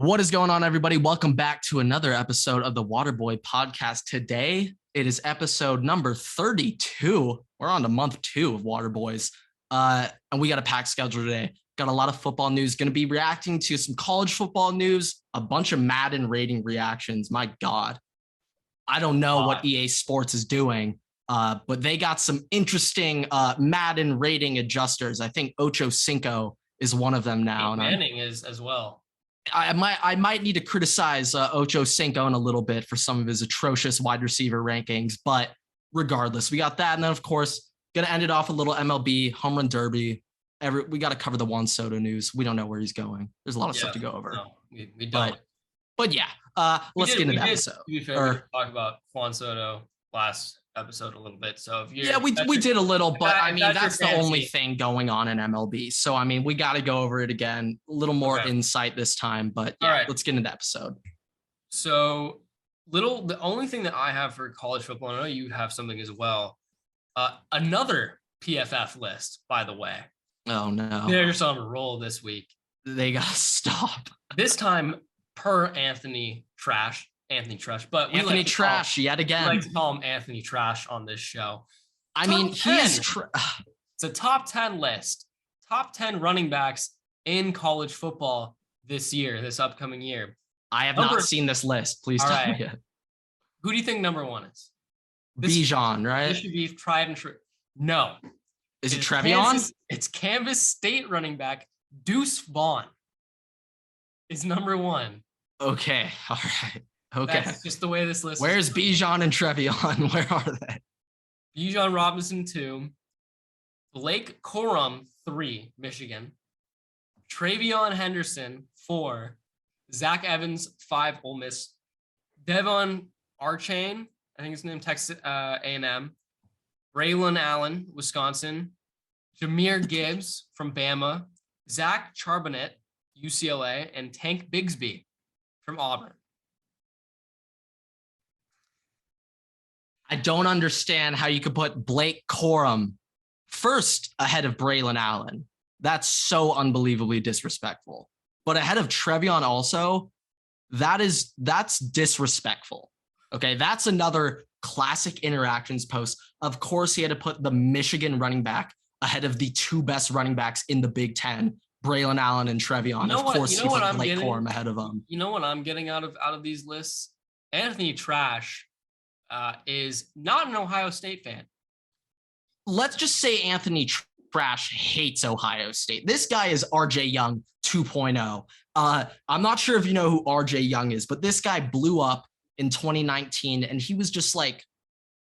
What is going on, everybody? Welcome back to another episode of the Waterboy podcast. Today, it is episode number 32. We're on to month 2 of Waterboys. And we got a packed schedule today. Got a lot of football news. Going to be reacting to some college football news, a bunch of Madden rating reactions. My God. I don't know what EA Sports is doing, but they got some interesting Madden rating adjusters. I think Ocho Cinco is one of them now. Manning is as well. I might need to criticize Ocho Cinco in a little bit for some of his atrocious wide receiver rankings, but regardless, we got that. And then, of course, going to end it off a little MLB, home run derby. We got to cover the Juan Soto news. We don't know where he's going. There's a lot of stuff to go over. No, we don't. But yeah, let's get into the episode. To be fair, we talk about Juan Soto last episode a little bit. So we did a little, but I mean, that's the only thing going on in MLB. So, I mean, we got to go over it again, a little more insight this time, but yeah, let's get into the episode. So the only thing that I have for college football, I know you have something as well. Another PFF list, by the way. Oh no. They're just on a roll this week. They got to stop. This time per Anthony Treash, but Anthony Treash yet again. We like to call him Anthony Treash on this show. I mean, it's a top 10 list. Top 10 running backs in college football this upcoming year. I have not seen this list. Please tell me it. Who do you think number 1 is? Bijan, right? This should be tried and true. No. Is it Trevion? It's Kansas State running back Deuce Vaughn is number 1. Okay. All right. Okay. That's just the way this list Where's Bijan and Trevion? Where are they? Bijan Robinson 2. Blake Corum 3, Michigan. Travion Henderson 4. Zach Evans 5, Ole Miss. Devon Archain, I think his name, Texas A&M. Braylon Allen, Wisconsin. Jahmyr Gibbs from Bama. Zach Charbonnet, UCLA. And Tank Bigsby from Auburn. I don't understand how you could put Blake Corum first ahead of Braylon Allen. That's so unbelievably disrespectful. But ahead of Trevion also, that's disrespectful. Okay, that's another classic interactions post. Of course, he had to put the Michigan running back ahead of the 2 best running backs in the Big Ten, Braylon Allen and Trevion. Of course, he put Blake Corum ahead of them. You know what I'm getting out of these lists? Anthony Treash is not an Ohio State fan. Let's just say Anthony Treash hates Ohio State. This guy is RJ Young 2.0. I'm not sure if you know who RJ Young is, but this guy blew up in 2019, and he was just like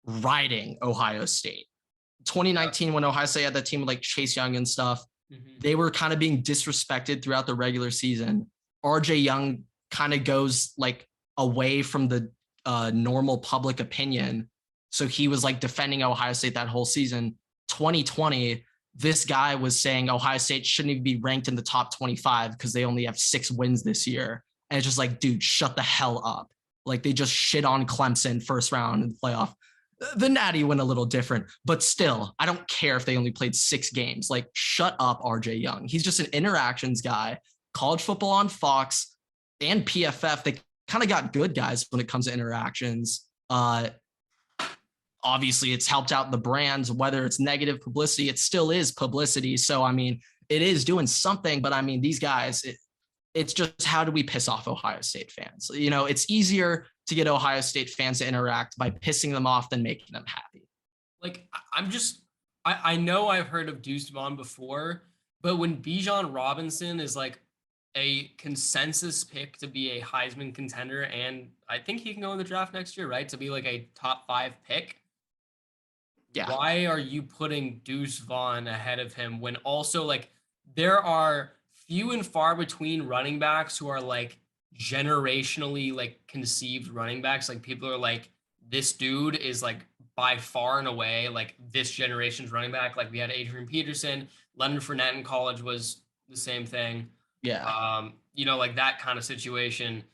riding Ohio State. 2019, when Ohio State had that team with like Chase Young and stuff, they were kind of being disrespected throughout the regular season. RJ Young kind of goes like away from the normal public opinion. So he was like defending Ohio State that whole season. 2020, this guy was saying Ohio State shouldn't even be ranked in the top 25 because they only have 6 wins this year. And it's just like, dude, shut the hell up. Like, they just shit on Clemson first round in the playoff. The Natty went a little different, but still, I don't care if they only played 6 games. Like, shut up, RJ Young. He's just an interactions guy. College football on Fox and PFF, they kind of got good guys when it comes to interactions. Obviously, it's helped out the brands, whether it's negative publicity, it still is publicity. So, I mean, it is doing something, but I mean, these guys, it's just, how do we piss off Ohio State fans? You know, it's easier to get Ohio State fans to interact by pissing them off than making them happy. Like, I know I've heard of Deuce Vaughn before, but when Bijan Robinson is like a consensus pick to be a Heisman contender, and I think he can go in the draft next year, right? To be like a top 5 pick. Yeah. Why are you putting Deuce Vaughn ahead of him when also like there are few and far between running backs who are like generationally like conceived running backs? Like, people are like, this dude is like by far and away like this generation's running back. Like, we had Adrian Peterson, Leonard Fournette in college was the same thing. Yeah. You know, like that kind of situation.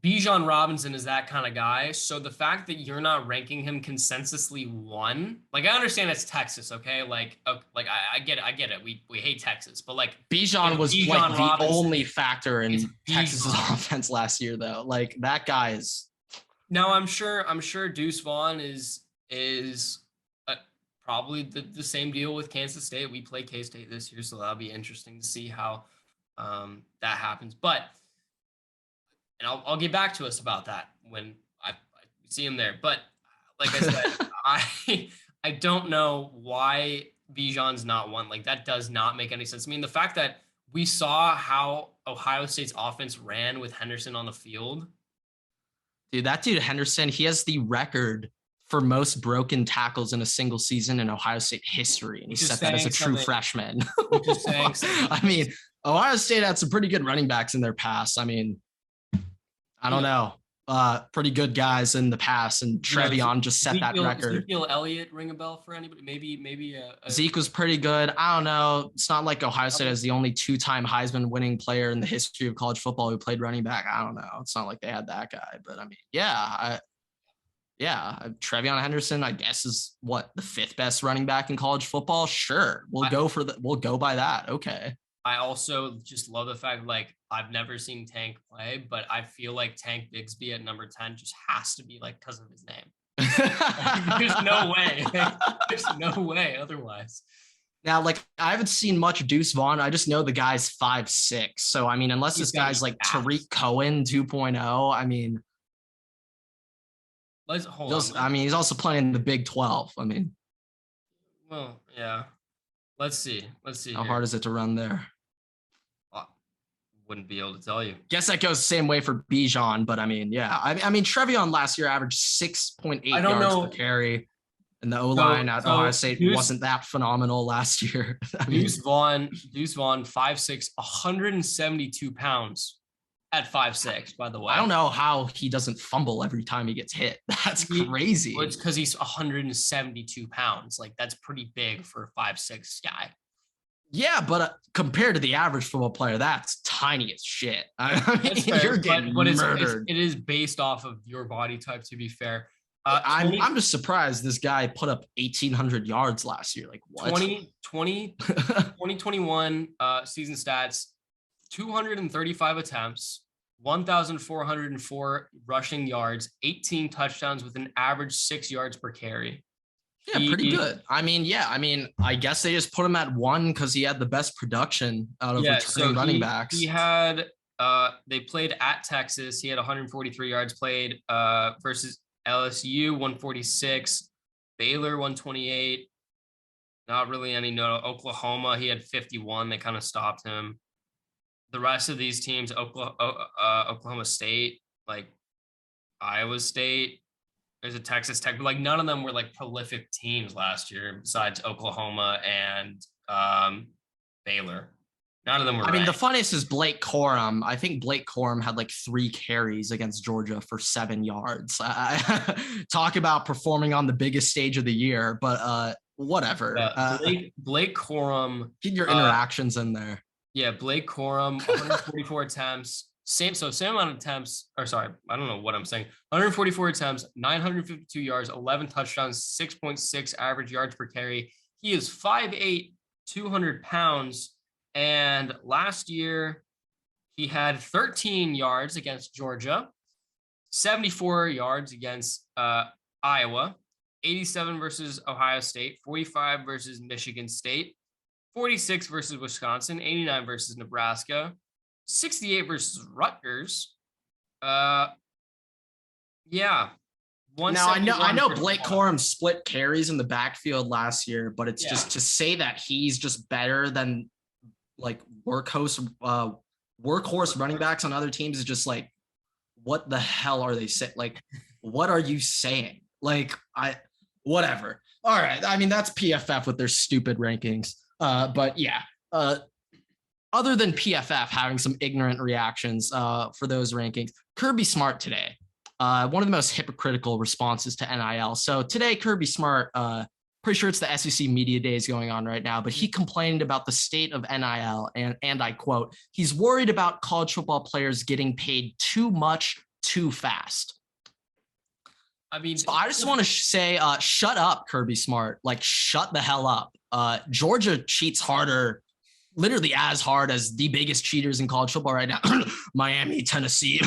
Bijan Robinson is that kind of guy. So the fact that you're not ranking him consensusly 1, like I understand it's Texas, okay? I get it. I get it. We hate Texas, but like Bijan was Bijan like the Robinson, only factor it's in Texas's Bijan. offense last year, though. Like that guy is. Now I'm sure Deuce Vaughn is probably the same deal with Kansas State. We play K-State this year, so that'll be interesting to see how that happens. But and I'll get back to us about that when I see him there. But like I said, I don't know why Bijan's not 1. Like that does not make any sense. I mean, the fact that we saw how Ohio State's offense ran with Henderson on the field. Dude, that dude Henderson, he has the record for most broken tackles in a single season in Ohio State history, and he set that as a true freshman. I mean, Ohio State had some pretty good running backs in their past. I mean, I don't know. Pretty good guys in the past, and Trevion just set that record. Ezekiel Elliott ring a bell for anybody? Maybe Zeke was pretty good. I don't know. It's not like Ohio State is the only 2-time Heisman winning player in the history of college football who played running back. I don't know. It's not like they had that guy, but I mean, Trevion Henderson, I guess, is what, the 5th best running back in college football. Sure, we'll go by that. Okay. I also just love the fact, like, I've never seen Tank play, but I feel like Tank Bigsby at number 10 just has to be like because of his name. There's no way. There's no way otherwise. Now, like, I haven't seen much Deuce Vaughn. I just know the guy's 5'6". So, I mean, unless this guy's like Tariq Cohen 2.0, I mean, he's also playing the Big 12. I mean, well, yeah. Let's see. How hard is it to run there? Wouldn't be able to tell you. Guess that goes the same way for Bijan, but I mean, yeah. I mean, Trevion last year averaged 6.8 yards per carry, and the O-line at Ohio State wasn't that phenomenal last year. Deuce Vaughn, 5'6", 172 pounds at 5'6", by the way. I don't know how he doesn't fumble every time he gets hit. That's crazy. Well, it's because he's 172 pounds. Like, that's pretty big for a 5'6" guy. Yeah, but compared to the average football player, that's tiny as shit. I mean, you're getting murdered. It is based off of your body type, to be fair. I'm just surprised this guy put up 1,800 yards last year. Like, what? 2021 season stats, 235 attempts, 1,404 rushing yards, 18 touchdowns with an average 6 yards per carry. Yeah, pretty good. I mean, I guess they just put him at 1 because he had the best production out of returning running backs. He had, they played at Texas. He had 143 yards played versus LSU, 146, Baylor, 128. Not really any note. Oklahoma, he had 51. They kind of stopped him. The rest of these teams, Oklahoma State, like Iowa State, there's a Texas Tech, but like none of them were like prolific teams last year besides Oklahoma and Baylor. None of them were. I mean, the funniest is Blake Corum. I think Blake Corum had like 3 carries against Georgia for 7 yards. Talk about performing on the biggest stage of the year, but whatever. Blake Corum. Get your interactions in there. Yeah, Blake Corum, 144 attempts. Same amount of attempts, or sorry, I don't know what I'm saying. 144 attempts, 952 yards, 11 touchdowns, 6.6 average yards per carry. He is 5'8", 200 pounds. And last year, he had 13 yards against Georgia, 74 yards against Iowa, 87 versus Ohio State, 45 versus Michigan State, 46 versus Wisconsin, 89 versus Nebraska, 68 versus Rutgers. Yeah. Now I know Blake Corum split carries in the backfield last year, but it's just to say that he's just better than like workhorse running backs on other teams is just like, what the hell are they saying? Like, what are you saying? Like, whatever. All right. I mean, that's PFF with their stupid rankings. But yeah, other than PFF having some ignorant reactions for those rankings, Kirby Smart today, one of the most hypocritical responses to NIL. So today, Kirby Smart, pretty sure it's the SEC media days going on right now, but he complained about the state of NIL, and I quote, he's worried about college football players getting paid too much too fast. I mean, so I just want to say, shut up, Kirby Smart. Like, shut the hell up. Georgia cheats harder, literally as hard as the biggest cheaters in college football right now. Miami, Tennessee,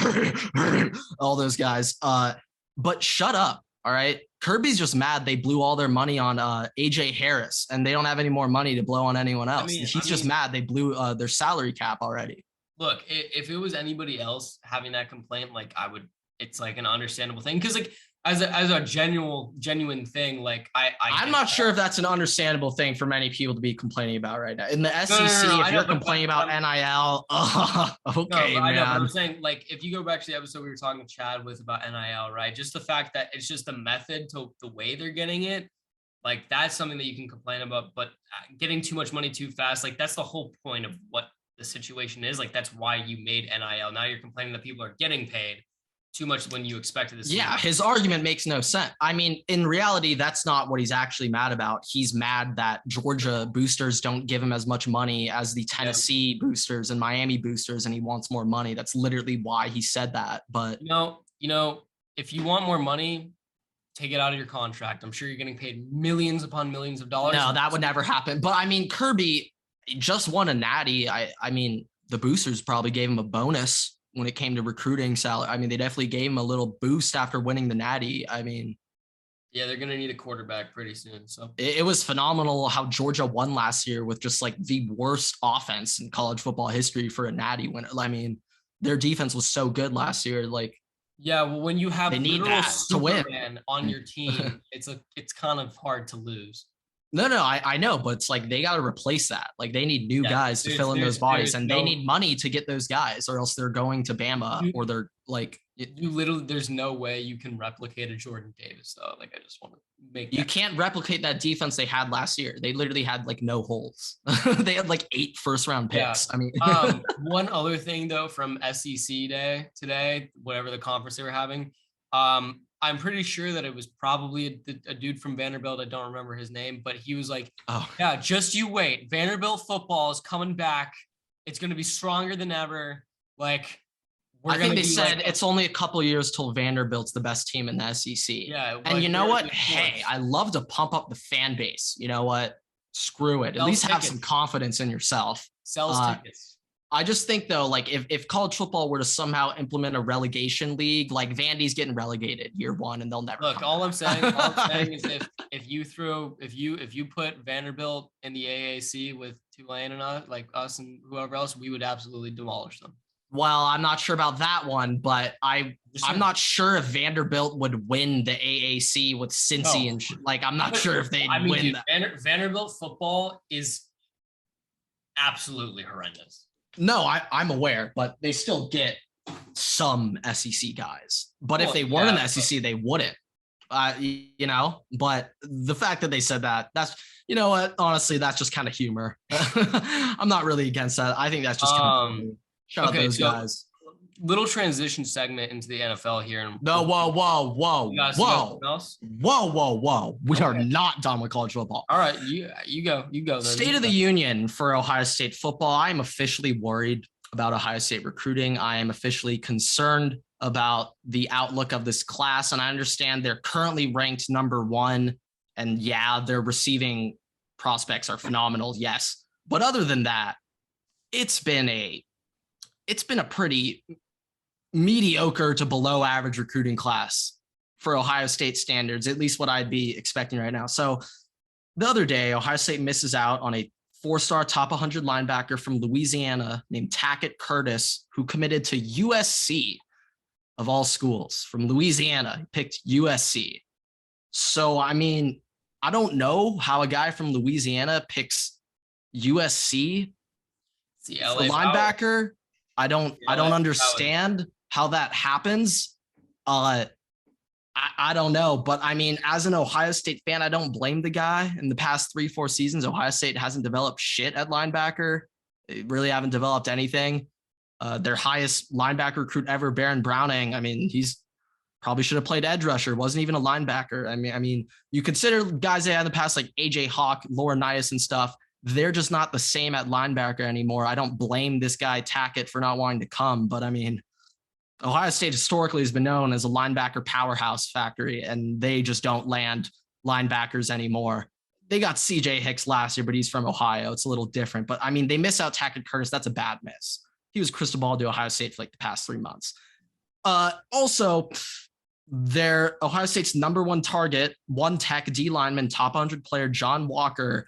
all those guys. But shut up. All right. Kirby's just mad they blew all their money on AJ Harris, and they don't have any more money to blow on anyone else. He's just mad they blew their salary cap already. Look, if it was anybody else having that complaint, like it's like an understandable thing. Cause like as a genuine thing, like I'm not sure if that's an understandable thing for many people to be complaining about right now. In the SEC, if you're complaining about NIL, okay, man. I know, but I'm saying, like, if you go back to the episode we were talking with Chad about NIL, right? Just the fact that it's just the method to the way they're getting it, like that's something that you can complain about. But getting too much money too fast, like that's the whole point of what the situation is. Like that's why you made NIL. Now you're complaining that people are getting paid too much when you expected this. Yeah, his argument makes no sense. I mean, in reality, that's not what he's actually mad about. He's mad that Georgia boosters don't give him as much money as the Tennessee boosters and Miami boosters, and he wants more money. That's literally why he said that. But you know, if you want more money, take it out of your contract. I'm sure you're getting paid millions upon millions of dollars. No, that would never happen. But I mean, Kirby just won a natty. I mean, the boosters probably gave him a bonus when it came to recruiting salary. I mean, they definitely gave him a little boost after winning the natty. I mean, yeah, they're going to need a quarterback pretty soon. So it was phenomenal how Georgia won last year with just like the worst offense in college football history for a natty win. I mean, their defense was so good last year. Like, yeah, well, when you have they need that to win on your team, it's kind of hard to lose. No, I know, but it's like they got to replace that. Like they need new guys to fill in those bodies, and they need money to get those guys, or else they're going to Bama, or they're like there's no way you can replicate a Jordan Davis though. Like I just want to make you can't replicate that defense they had last year. They literally had like no holes. They had like 8 first-round picks. Yeah. I mean, one other thing though from SEC day today, whatever the conference they were having, I'm pretty sure that it was probably a dude from Vanderbilt. I don't remember his name, but he was like, yeah, just you wait. Vanderbilt football is coming back. It's going to be stronger than ever. Like, I think they said it's only a couple years till Vanderbilt's the best team in the SEC. Yeah. And you know what? Hey, I love to pump up the fan base. You know what? Screw it. At least have some confidence in yourself. Sells tickets. I just think though, like if college football were to somehow implement a relegation league, like Vandy's getting relegated year 1 and they'll never look. All I'm saying is if you put Vanderbilt in the AAC with Tulane and us and whoever else, we would absolutely demolish them. Well, I'm not sure about that one, but I'm not sure if Vanderbilt would win the AAC with Cincy and like I'm not sure if they'd win. Dude, Vanderbilt football is absolutely horrendous. No, I'm aware, but they still get some SEC guys. But if they weren't in the SEC, they wouldn't. You know, but the fact that they said that's, you know what, honestly, that's just kind of humor. I'm not really against that. I think that's just kind of shout out those guys. Little transition segment into the NFL here. No, whoa. We are not done with college football. All right, you go. Then. State of the Union for Ohio State football. I am officially worried about Ohio State recruiting. I am officially concerned about the outlook of this class, and I understand they're currently ranked number 1, and yeah, their receiving prospects are phenomenal. Yes, but other than that, it's been a pretty mediocre to below average recruiting class for Ohio State standards, at least what I'd be expecting right now. So the other day, Ohio State misses out on a 4-star top 100 linebacker from Louisiana named Tackett Curtis, who committed to USC of all schools from Louisiana. He picked USC. So, I mean, I don't know how a guy from Louisiana picks USC for linebacker. I don't understand how that happens. I don't know, but I mean, as an Ohio State fan, I don't blame the guy. In the past 3-4 seasons, Ohio State hasn't developed shit at linebacker. They really haven't developed anything. Their highest linebacker recruit ever, Baron Browning. I mean, he's probably should have played edge rusher. Wasn't even a linebacker. I mean, you consider guys they had in the past like AJ Hawk, Laurinaitis and stuff. They're just not the same at linebacker anymore. I don't blame this guy Tackett for not wanting to come, but I mean, Ohio State historically has been known as a linebacker powerhouse factory, and they just don't land linebackers anymore. They got CJ Hicks last year, but he's from Ohio. It's a little different. But I mean, they miss out Tackett Curtis. That's a bad miss. He was crystal ball to Ohio State for like the past 3 months. Also, their Ohio State's number one target, one tech D lineman, top 100 player, John Walker.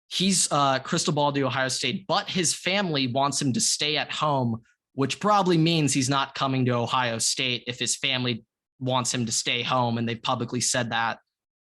He's crystal ball to Ohio State, but his family wants him to stay at home, which probably means he's not coming to Ohio State if his family wants him to stay home, and they've publicly said that.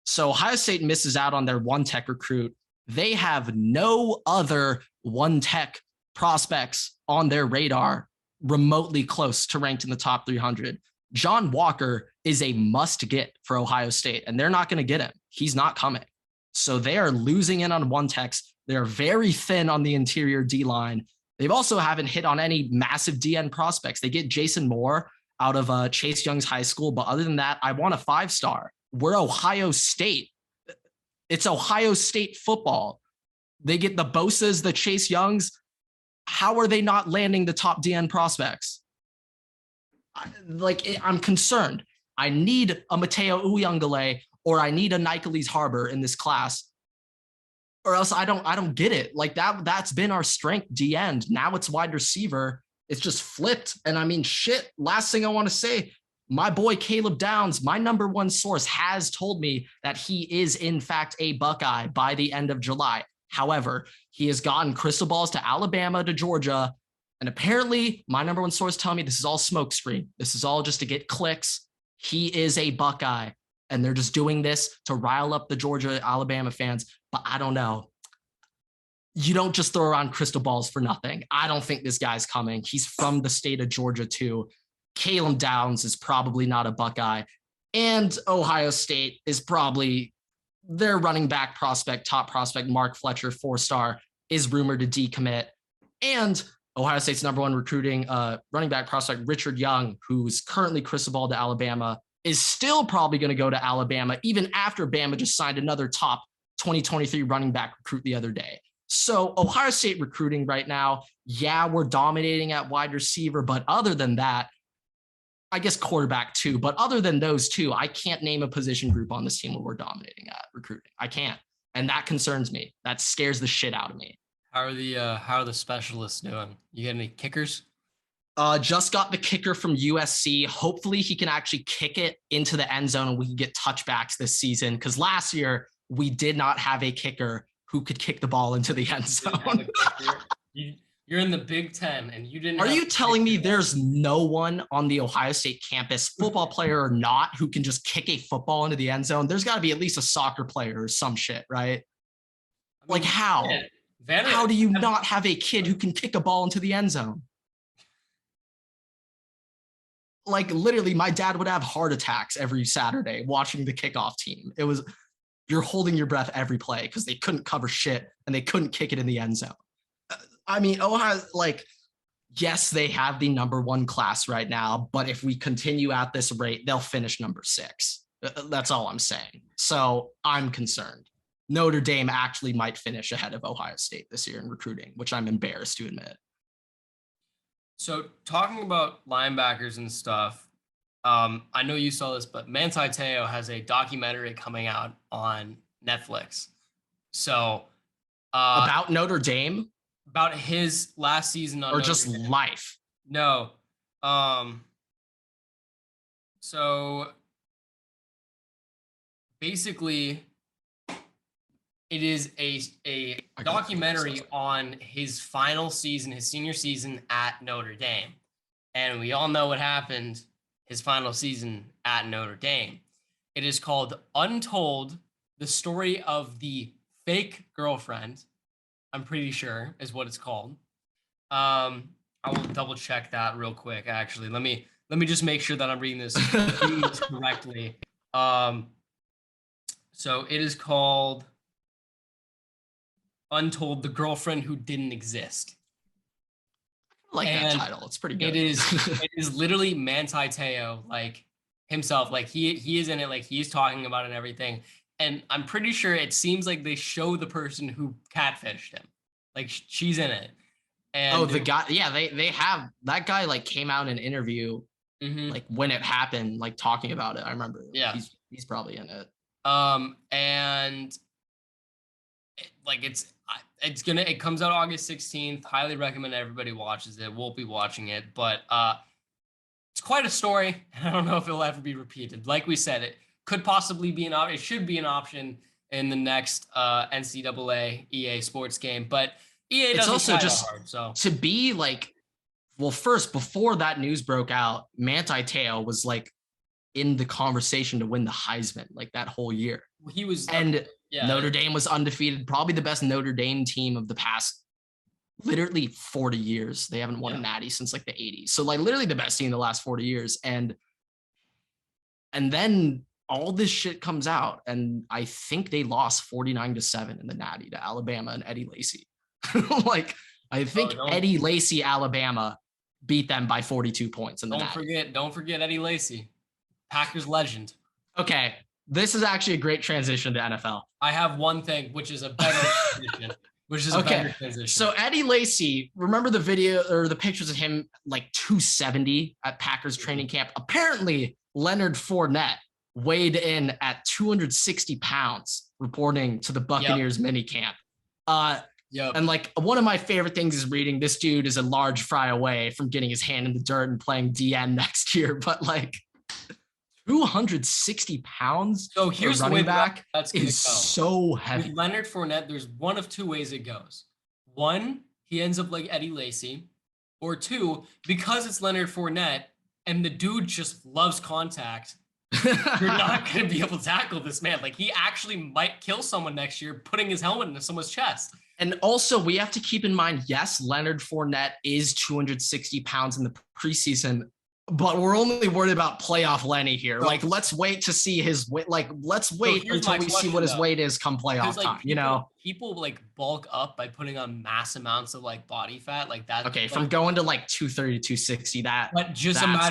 So Ohio State misses out on their one tech recruit. They have no other one tech prospects on their radar remotely close to ranked in the top 300. John Walker is a must get for Ohio State, and they're not going to get him. He's not coming. So they are losing in on one techs. They're very thin on the interior D line. They've also haven't hit on any massive DN prospects. They get Jason Moore out of Chase Young's high school. But other than that, I want a 5-star. We're Ohio State. It's Ohio State football. They get the Bosas, the Chase Youngs. How are they not landing the top DN prospects? I'm concerned. I need a Mateo Uyungale or I need a Nicholas Harbor in this class, or else I don't get it. Like that's been our strength, D end. Now it's wide receiver. It's just flipped. And I mean, shit, last thing I want to say, my boy Caleb Downs, my number one source, has told me that he is in fact a Buckeye by the end of July. However, he has gotten crystal balls to Alabama, to Georgia. And apparently my number one source telling me this is all smokescreen. This is all just to get clicks. He is a Buckeye. And they're just doing this to rile up the Georgia, Alabama fans. But I don't know. You don't just throw around crystal balls for nothing. I don't think this guy's coming. He's from the state of Georgia too. Caleb Downs is probably not a Buckeye. And Ohio State is probably their running back prospect, top prospect, Mark Fletcher, 4-star, is rumored to decommit. And Ohio State's number one recruiting running back prospect, Richard Young, who's currently crystal ball to Alabama, is still probably going to go to Alabama, even after Bama just signed another top 2023 running back recruit the other day. So Ohio State recruiting right now, yeah, we're dominating at wide receiver, but other than that, I guess quarterback too, but other than those two, I can't name a position group on this team where we're dominating at recruiting. I can't. And that concerns me. That scares the shit out of me. How are the specialists doing? You get any kickers? Just got the kicker from USC. Hopefully he can actually kick it into the end zone and we can get touchbacks this season. Because last year we did not have a kicker who could kick the ball into the end zone. You're in the Big Ten and you didn't. Are you telling me there's no one on the Ohio State campus, football player or not, who can just kick a football into the end zone? There's got to be at least a soccer player or some shit, right? I mean, like how? Yeah. How do you not have a kid who can kick a ball into the end zone? Like literally my dad would have heart attacks every Saturday watching the kickoff team. It was, you're holding your breath every play because they couldn't cover shit and they couldn't kick it in the end zone. I mean, Ohio, like, yes, they have the number one class right now, but if we continue at this rate, they'll finish number 6. That's all I'm saying. So I'm concerned. Notre Dame actually might finish ahead of Ohio State this year in recruiting, which I'm embarrassed to admit. So talking about linebackers and stuff, I know you saw this, but Manti Te'o has a documentary coming out on Netflix. So about Notre Dame? About his last season on or Notre just Dame. Life? No. So basically it is a documentary on his final season, his senior season at Notre Dame. And we all know what happened his final season at Notre Dame. It is called Untold, the story of the fake girlfriend, I'm pretty sure is what it's called. I will double check that real quick, actually. Let me just make sure that I'm reading this correctly. So it is called Untold, the girlfriend who didn't exist. I like that title. It's pretty good. It is literally Manti Te'o, like himself. Like he is in it, like he's talking about it and everything. And I'm pretty sure it seems like they show the person who catfished him. Like she's in it. And the guy, yeah, they have that guy like came out in an interview like when it happened, like talking about it. I remember. Yeah. He's probably in it. And like it comes out August 16th. Highly recommend everybody watches it. Won't be watching it, but it's quite a story. I don't know if it'll ever be repeated. Like we said, it could possibly be it should be an option in the next NCAA EA sports game, but EA doesn't also try just that hard, so to be like, well, first, before that news broke out, Manti Te'o was like in the conversation to win the Heisman like that whole year. He was, and Notre Dame was undefeated, probably the best Notre Dame team of the past literally 40 years. They haven't won a natty since like the 80s. So like literally the best team in the last 40 years. And then all this shit comes out, and I think they lost 49-7 in the natty to Alabama and Eddie Lacy. Like I think Eddie Lacy, Alabama beat them by 42 points in the natty. Don't forget Eddie Lacy, Packers legend. Okay, this is actually a great transition to NFL. I have one thing, which is a better transition. Better transition. So Eddie Lacy, remember the video or the pictures of him like 270 at Packers training camp? Apparently, Leonard Fournette weighed in at 260 pounds, reporting to the Buccaneers mini camp. And like one of my favorite things is reading this dude is a large fry away from getting his hand in the dirt and playing DN next year, but like 260 pounds. So here's the running back is so heavy. With Leonard Fournette, there's one of two ways it goes. One, he ends up like Eddie Lacy, or two, because it's Leonard Fournette and the dude just loves contact. You're not going to be able to tackle this man. Like he actually might kill someone next year, putting his helmet into someone's chest. And also, we have to keep in mind, yes, Leonard Fournette is 260 pounds in the preseason, but we're only worried about playoff Lenny here. Like, let's wait to see his weight. Like, let's wait until we see what his weight is come playoff time. People like bulk up by putting on mass amounts of like body fat, like that. Okay, from going to like 230 to 260, that's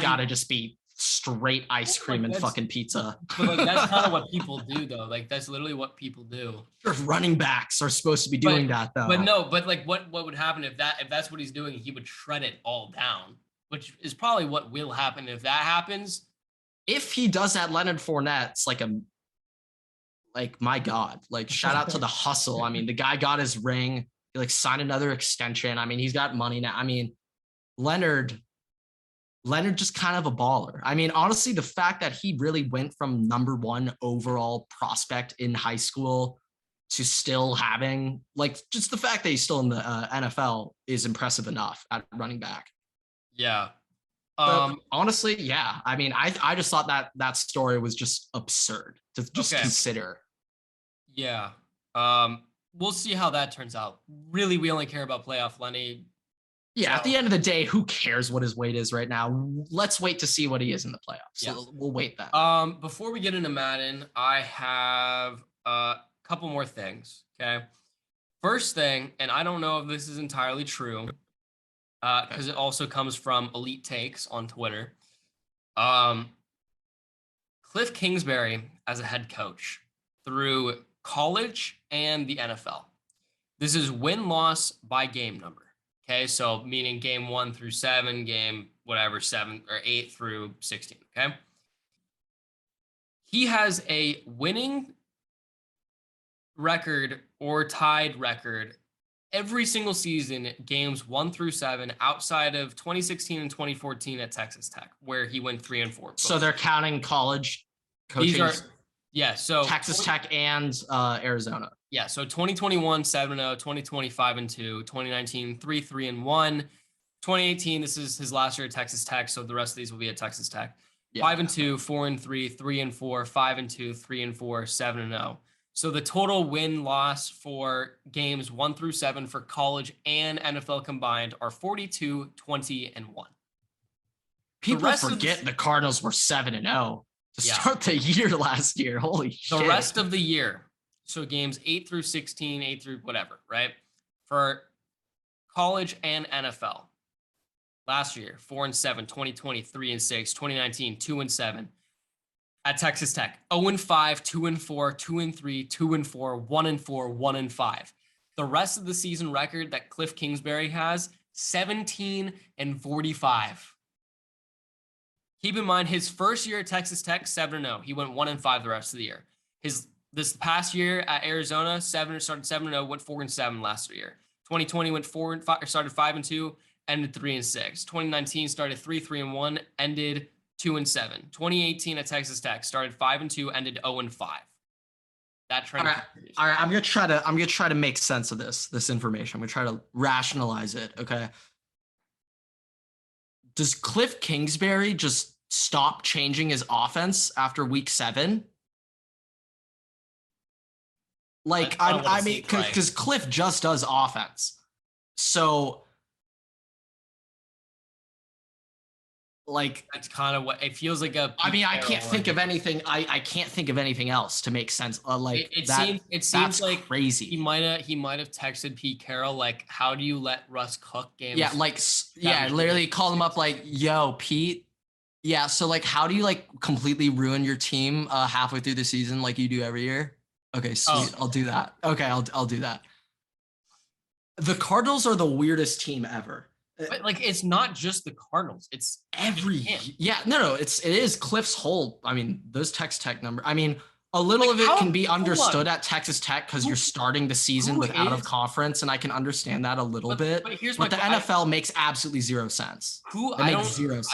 got to just be straight ice cream and fucking pizza. But like that's kind of what people do though. Like that's literally what people do. Sure, running backs are supposed to be doing that though. But like what would happen if that's what he's doing? He would shred it all down, which is probably what will happen if that happens. If he does that, Leonard Fournette's like my God, like shout out to the hustle. I mean, the guy got his ring. He like signed another extension. I mean, he's got money now. I mean, Leonard just kind of a baller. I mean, honestly, the fact that he really went from number 1 overall prospect in high school to still having like just the fact that he's still in the NFL is impressive enough at running back. Yeah. Honestly, yeah. I mean, I just thought that story was just absurd to just consider. Yeah. We'll see how that turns out. Really, we only care about playoff Lenny. Yeah, at the end of the day, who cares what his weight is right now? Let's wait to see what he is in the playoffs. So we'll wait that. Before we get into Madden, I have a couple more things. Okay. First thing, and I don't know if this is entirely true, because it also comes from Elite Takes on Twitter. Kliff Kingsbury as a head coach through college and the NFL. This is win-loss by game number. Okay, so meaning game 1 through 7, game whatever 7 or 8 through 16. Okay, he has a winning record or tied record every single season, games 1 through 7, outside of 2016 and 2014 at Texas Tech, where he went 3-4. So they're counting college coaching. So Texas Tech and Arizona. Yeah, so 2021 7-0, 2020 5-2, 2019 3-3-1, 2018 this is his last year at Texas Tech, so the rest of these will be at Texas Tech. 5-2, 4-3, 3-4, 5-2, 3-4, 7-0. So the total win-loss for games 1 through 7 for college and NFL combined are 42, 20, and 1. People forget the Cardinals were 7-0 to start the year last year. Holy shit. The rest of the year. So games 8 through 16, 8 through whatever, right? For college and NFL. Last year, 4-7, 2020, 3-6, 2019, 2-7. At Texas Tech, 0-5, 2-4, 2-3, 2-4, 1-4, 1-5. The rest of the season record that Kliff Kingsbury has, 17-45. keep in mind his first year at Texas Tech, 7-0. He went 1-5 the rest of the year. This past year at Arizona, started 7-0, went 4-7 last year. 2020 went 4-5, started 5-2, ended 3-6. 2019 started 3-3-1, ended 2-7. 2018 at Texas Tech started 5-2, ended 0-5. That trend. All right. I'm gonna try to make sense of this information. I'm gonna try to rationalize it. Okay. Does Kliff Kingsbury just stop changing his offense after week 7? Like, I mean, because Kliff just does offense. So, like, that's kind of what it feels like. I mean, I can't think of anything. I can't think of anything else to make sense. Like, it seems like crazy. He might have texted Pete Carroll like, "How do you let Russ cook games?" Yeah, like, literally called him up like, "Yo, Pete. Yeah, so like, how do you like completely ruin your team halfway through the season like you do every year?" Okay, sweet. I'll do that. Okay, I'll do that. The Cardinals are the weirdest team ever. But like, it's not just the Cardinals. It's no. It is Kliff's whole. I mean, those Texas Tech numbers. I mean, a little of it can be understood at Texas Tech because you're starting the season with out of conference, and I can understand that a little bit. But the NFL makes absolutely zero sense. I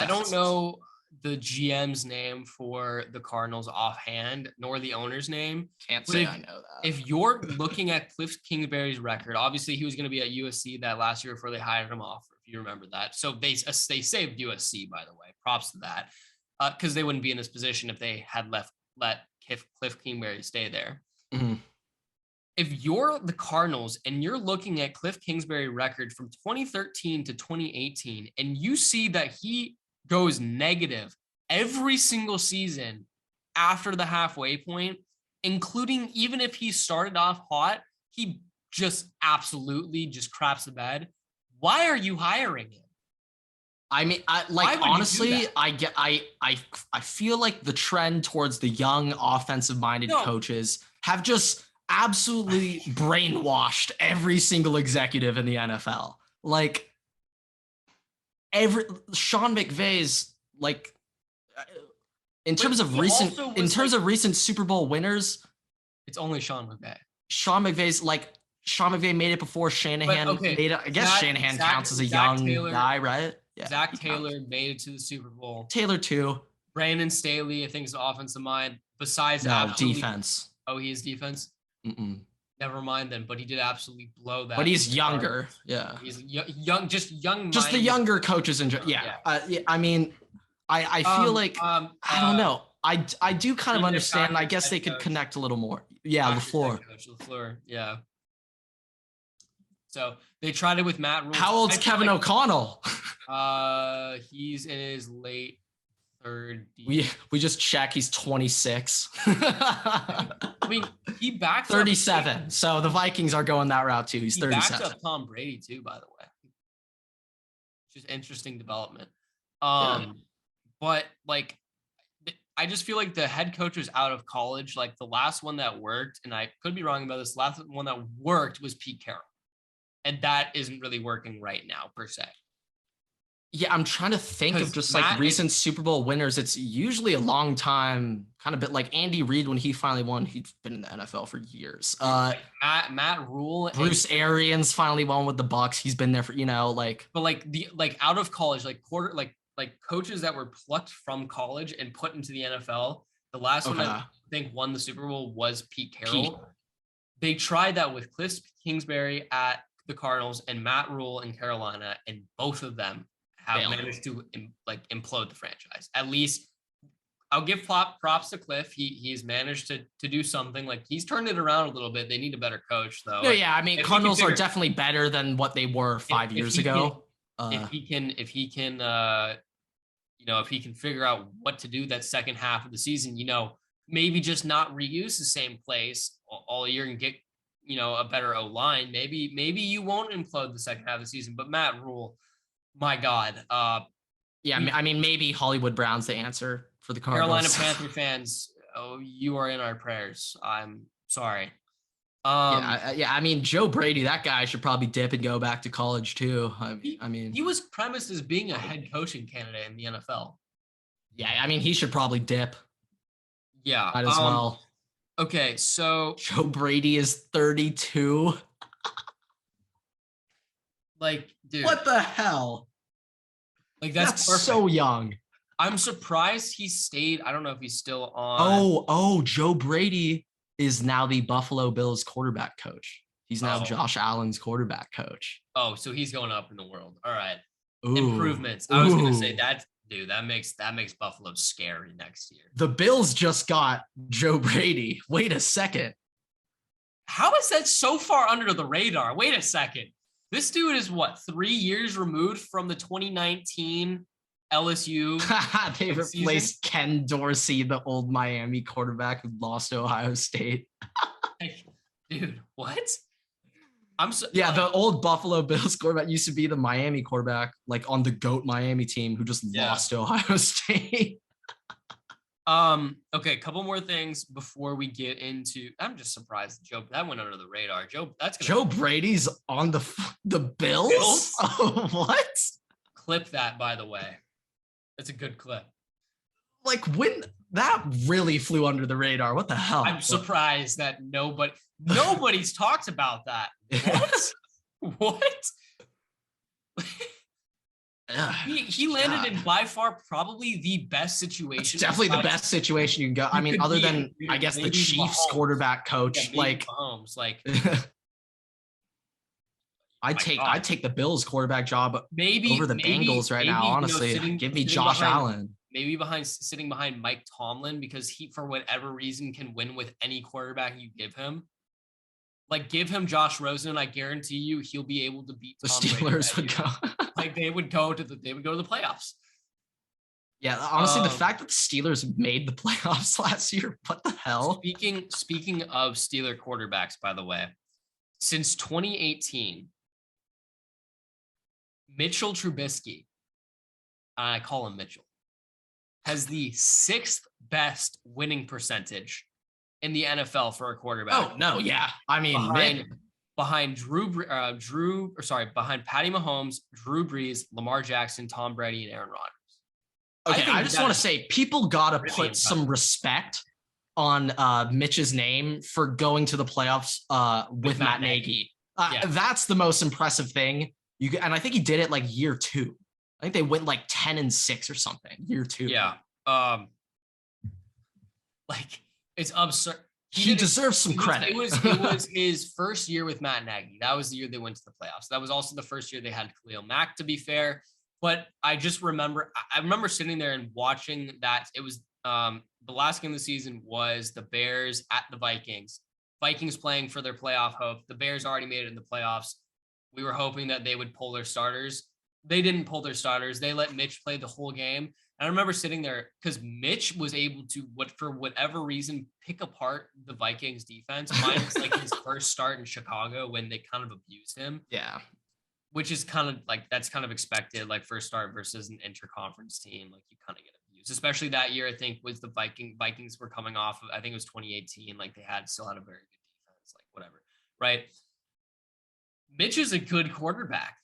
don't know the GM's name for the Cardinals offhand, nor the owner's name. Can't say I know that. If you're looking at Kliff Kingsbury's record, obviously he was going to be at USC that last year before they hired him off, if you remember that. So they saved USC, by the way. Props to that, because they wouldn't be in this position if they had let Kliff Kingsbury stay there. Mm-hmm. If you're the Cardinals and you're looking at Kliff Kingsbury record from 2013 to 2018, and you see that he goes negative every single season after the halfway point, including even if he started off hot, he just absolutely just craps the bed. Why are you hiring him? I mean, honestly, I feel like the trend towards the young offensive-minded coaches have just absolutely brainwashed every single executive in the NFL. Like, Sean McVay's like in terms of recent Super Bowl winners, it's only Sean McVay. Sean McVay made it before Shanahan made it. I guess Shanahan counts as a young guy, right? Yeah, Zach Taylor made it to the Super Bowl. Taylor too. Brandon Staley, I think, is the offensive mind. Besides defense. Oh, he is defense. Mm-mm. Never mind then, but he did absolutely blow that. But he's younger. Yeah. He's young, just young. Just the younger coaches in general. Yeah. I mean, I feel like, I don't know. I do kind of understand. I guess they could connect a little more. Yeah. LaFleur. Yeah. So they tried it with Matt Rule. How old's Kevin O'Connell? He's in his late 30s. We just check. He's 26. I mean, he backed 37. So the Vikings are going that route too. He's 37. Backed up Tom Brady too, by the way. Just interesting development. But like, I just feel like the head coach was out of college. Like the last one that worked, and I could be wrong about this, last one that worked was Pete Carroll. And that isn't really working right now per se. Yeah, I'm trying to think of just like recent Super Bowl winners. It's usually a long time, kind of bit like Andy Reid when he finally won. He's been in the NFL for years. Matt Rule, Bruce Arians finally won with the Bucs. He's been there for But like out of college, like coaches that were plucked from college and put into the NFL. The last one that I think won the Super Bowl was Pete Carroll. They tried that with Kliff Kingsbury at the Cardinals and Matt Rule in Carolina, and both of them have managed to implode the franchise. At least I'll give props to Kliff. He's managed to do something. Like he's turned it around a little bit. They need a better coach though. No, yeah. I mean, Cardinals are definitely better than what they were 5 years ago. If he can figure out what to do that second half of the season, maybe just not reuse the same place all year and get, a better O-line. Maybe you won't implode the second half of the season, but Matt Rule, my God. I mean, maybe Hollywood Brown's the answer for the Cardinals. Carolina Panther fans, you are in our prayers. I'm sorry. I mean, Joe Brady, that guy should probably dip and go back to college too. I mean, he was premised as being a head coaching candidate in the NFL. Yeah, I mean, he should probably dip. Yeah. Might as well. Okay, so Joe Brady is 32. like, dude, What the hell? like That's perfect. so young. I'm surprised he stayed. I don't know if he's still on. Oh, Joe Brady is now the Buffalo Bills quarterback coach. He's now Josh Allen's quarterback coach. Oh, so he's going up in the world. All right. Ooh, Improvements. I was gonna say that, dude, that makes Buffalo scary next year. The Bills just got Joe Brady. Wait a second. How is that so far under the radar? Wait a second. This dude is what, 3 years removed from the 2019 LSU. They replaced Ken Dorsey, the old Miami quarterback who lost to Ohio State. Dude, what? The old Buffalo Bills quarterback used to be the Miami quarterback, like on the GOAT Miami team, who just lost to Ohio State. Okay, a couple more things before we get into. I'm just surprised Joe that went under the radar. Joe Brady's on the Bills? Oh, what? Clip that, by the way. That's a good clip. Like, when that really flew under the radar. What the hell? I'm surprised that nobody's talked about that. What? He landed in by far probably the best situation. It's definitely the best situation you can go. I mean, other than I guess the Chiefs quarterback coach, Mahomes, I'd take the Bills quarterback job over the Bengals right now. Honestly, give me Josh Allen. Maybe sitting behind Mike Tomlin, because he, for whatever reason, can win with any quarterback you give him. Like, give him Josh Rosen, I guarantee you he'll be able to beat the Steelers. Would go. They would go to the playoffs. Yeah, honestly, the fact that the Steelers made the playoffs last year, what the hell? Speaking of Steeler quarterbacks, by the way, since 2018, Mitchell Trubisky, I call him Mitchell, has the 6th best winning percentage in the NFL for a quarterback. Oh no, yeah. I mean, behind behind Patty Mahomes, Drew Brees, Lamar Jackson, Tom Brady, and Aaron Rodgers. Okay, I just want to say, people gotta put some respect on Mitch's name for going to the playoffs with Matt Nagy. That's the most impressive thing. And I think he did it like year 2. I think they went like 10-6 or something year 2. Yeah. It's absurd. He deserves some credit. It was his first year with Matt Nagy. That was the year they went to the playoffs. That was also the first year they had Khalil Mack, to be fair. But I just remember, sitting there and watching that. It was the last game of the season was the Bears at the Vikings. Vikings playing for their playoff hope. The Bears already made it in the playoffs. We were hoping that they would pull their starters. They didn't pull their starters. They let Mitch play the whole game. And I remember sitting there because Mitch was able to, for whatever reason, pick apart the Vikings defense. Mine was like his first start in Chicago when they kind of abused him. Yeah. Which is kind of like, that's kind of expected, like first start versus an interconference team. Like, you kind of get abused, especially that year. I think was the Vikings were coming off of, I think it was 2018. Like, they still had a very good defense, like whatever. Right. Mitch is a good quarterback.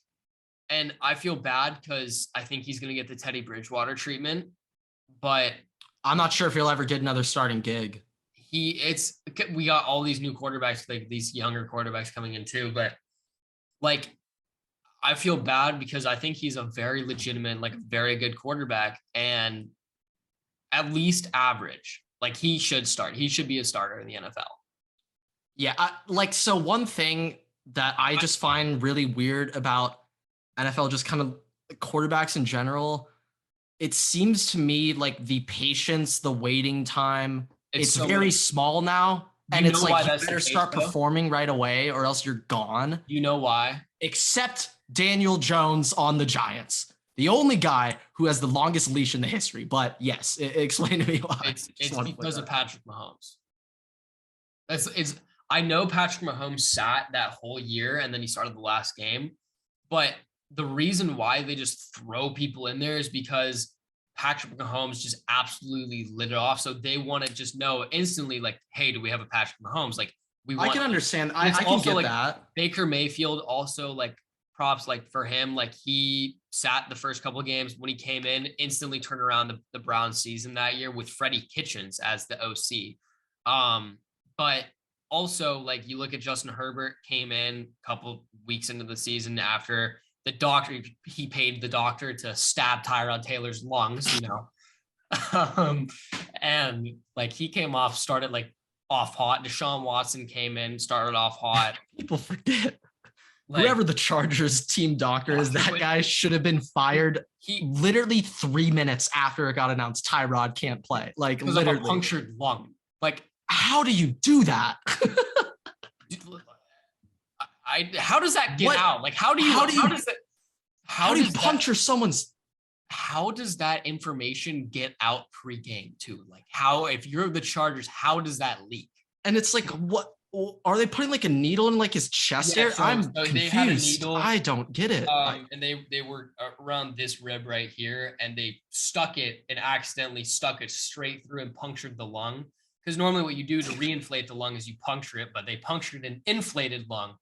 And I feel bad because I think he's going to get the Teddy Bridgewater treatment, but I'm not sure if he'll ever get another starting gig. We got all these new quarterbacks, like these younger quarterbacks coming in too, but like, I feel bad because I think he's a very legitimate, like very good quarterback and at least average. Like, he should start. He should be a starter in the NFL. Yeah. So one thing that I just find really weird about NFL, just kind of quarterbacks in general, it seems to me like the patience, the waiting time, it's so very small now. And it's like, you better start performing right away or else you're gone. You know why? Except Daniel Jones on the Giants, the only guy who has the longest leash in the history. But yes, explain to me why. It's because of Patrick Mahomes. I know Patrick Mahomes sat that whole year and then he started the last game, but the reason why they just throw people in there is because Patrick Mahomes just absolutely lit it off. So they want to just know instantly, like, hey, do we have a Patrick Mahomes? Like, I can understand. I can get like that. Baker Mayfield also, like, props, like, for him. Like, he sat the first couple of games. When he came in, instantly turned around the Browns season that year with Freddie Kitchens as the OC. But also, like, you look at Justin Herbert, came in a couple weeks into the season after the doctor, he paid the doctor to stab Tyrod Taylor's lungs, and like he came off, started like off hot. Deshaun Watson came in, started off hot. People forget. Like, whoever the Chargers team doctor is, that guy should have been fired literally 3 minutes after it got announced Tyrod can't play. Like, literally. Of a punctured lung. Like, how do you do that? How does that get out? Like, how do you puncture someone's? How does that information get out pregame too? Like, how, if you're the Chargers, how does that leak? And it's like, what are they putting, like a needle in like his chest area? I'm confused. They had a needle. I don't get it. And they were around this rib right here, and they stuck it and accidentally stuck it straight through and punctured the lung. Because normally what you do to reinflate the lung is you puncture it, but they punctured an inflated lung.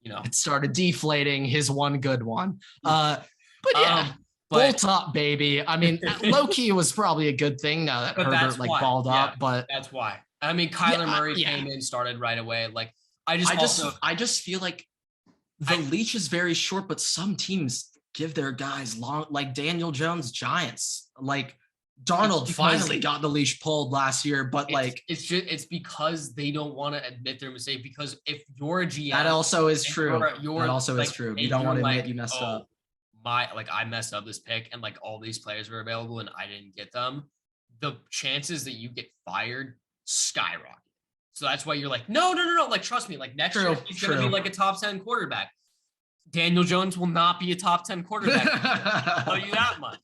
It started deflating his one good one. But yeah, bolt up, baby. I mean, low key was probably a good thing now that Herbert balled up. But that's why. I mean, Kyler Murray came in, started right away. Like, I just feel like the leash is very short, but some teams give their guys long, like Daniel Jones Giants. Like, Darnold finally got the leash pulled last year, but it's because they don't want to admit their mistake. Because if you're a GM, that also is true. That also is true. You don't want to admit you messed up. I messed up this pick, and like all these players were available, and I didn't get them. The chances that you get fired skyrocket. So that's why you're like, no. Like, trust me. Like, next year he's going to be like a top 10 quarterback. Daniel Jones will not be a top 10 quarterback. I'll tell you that much.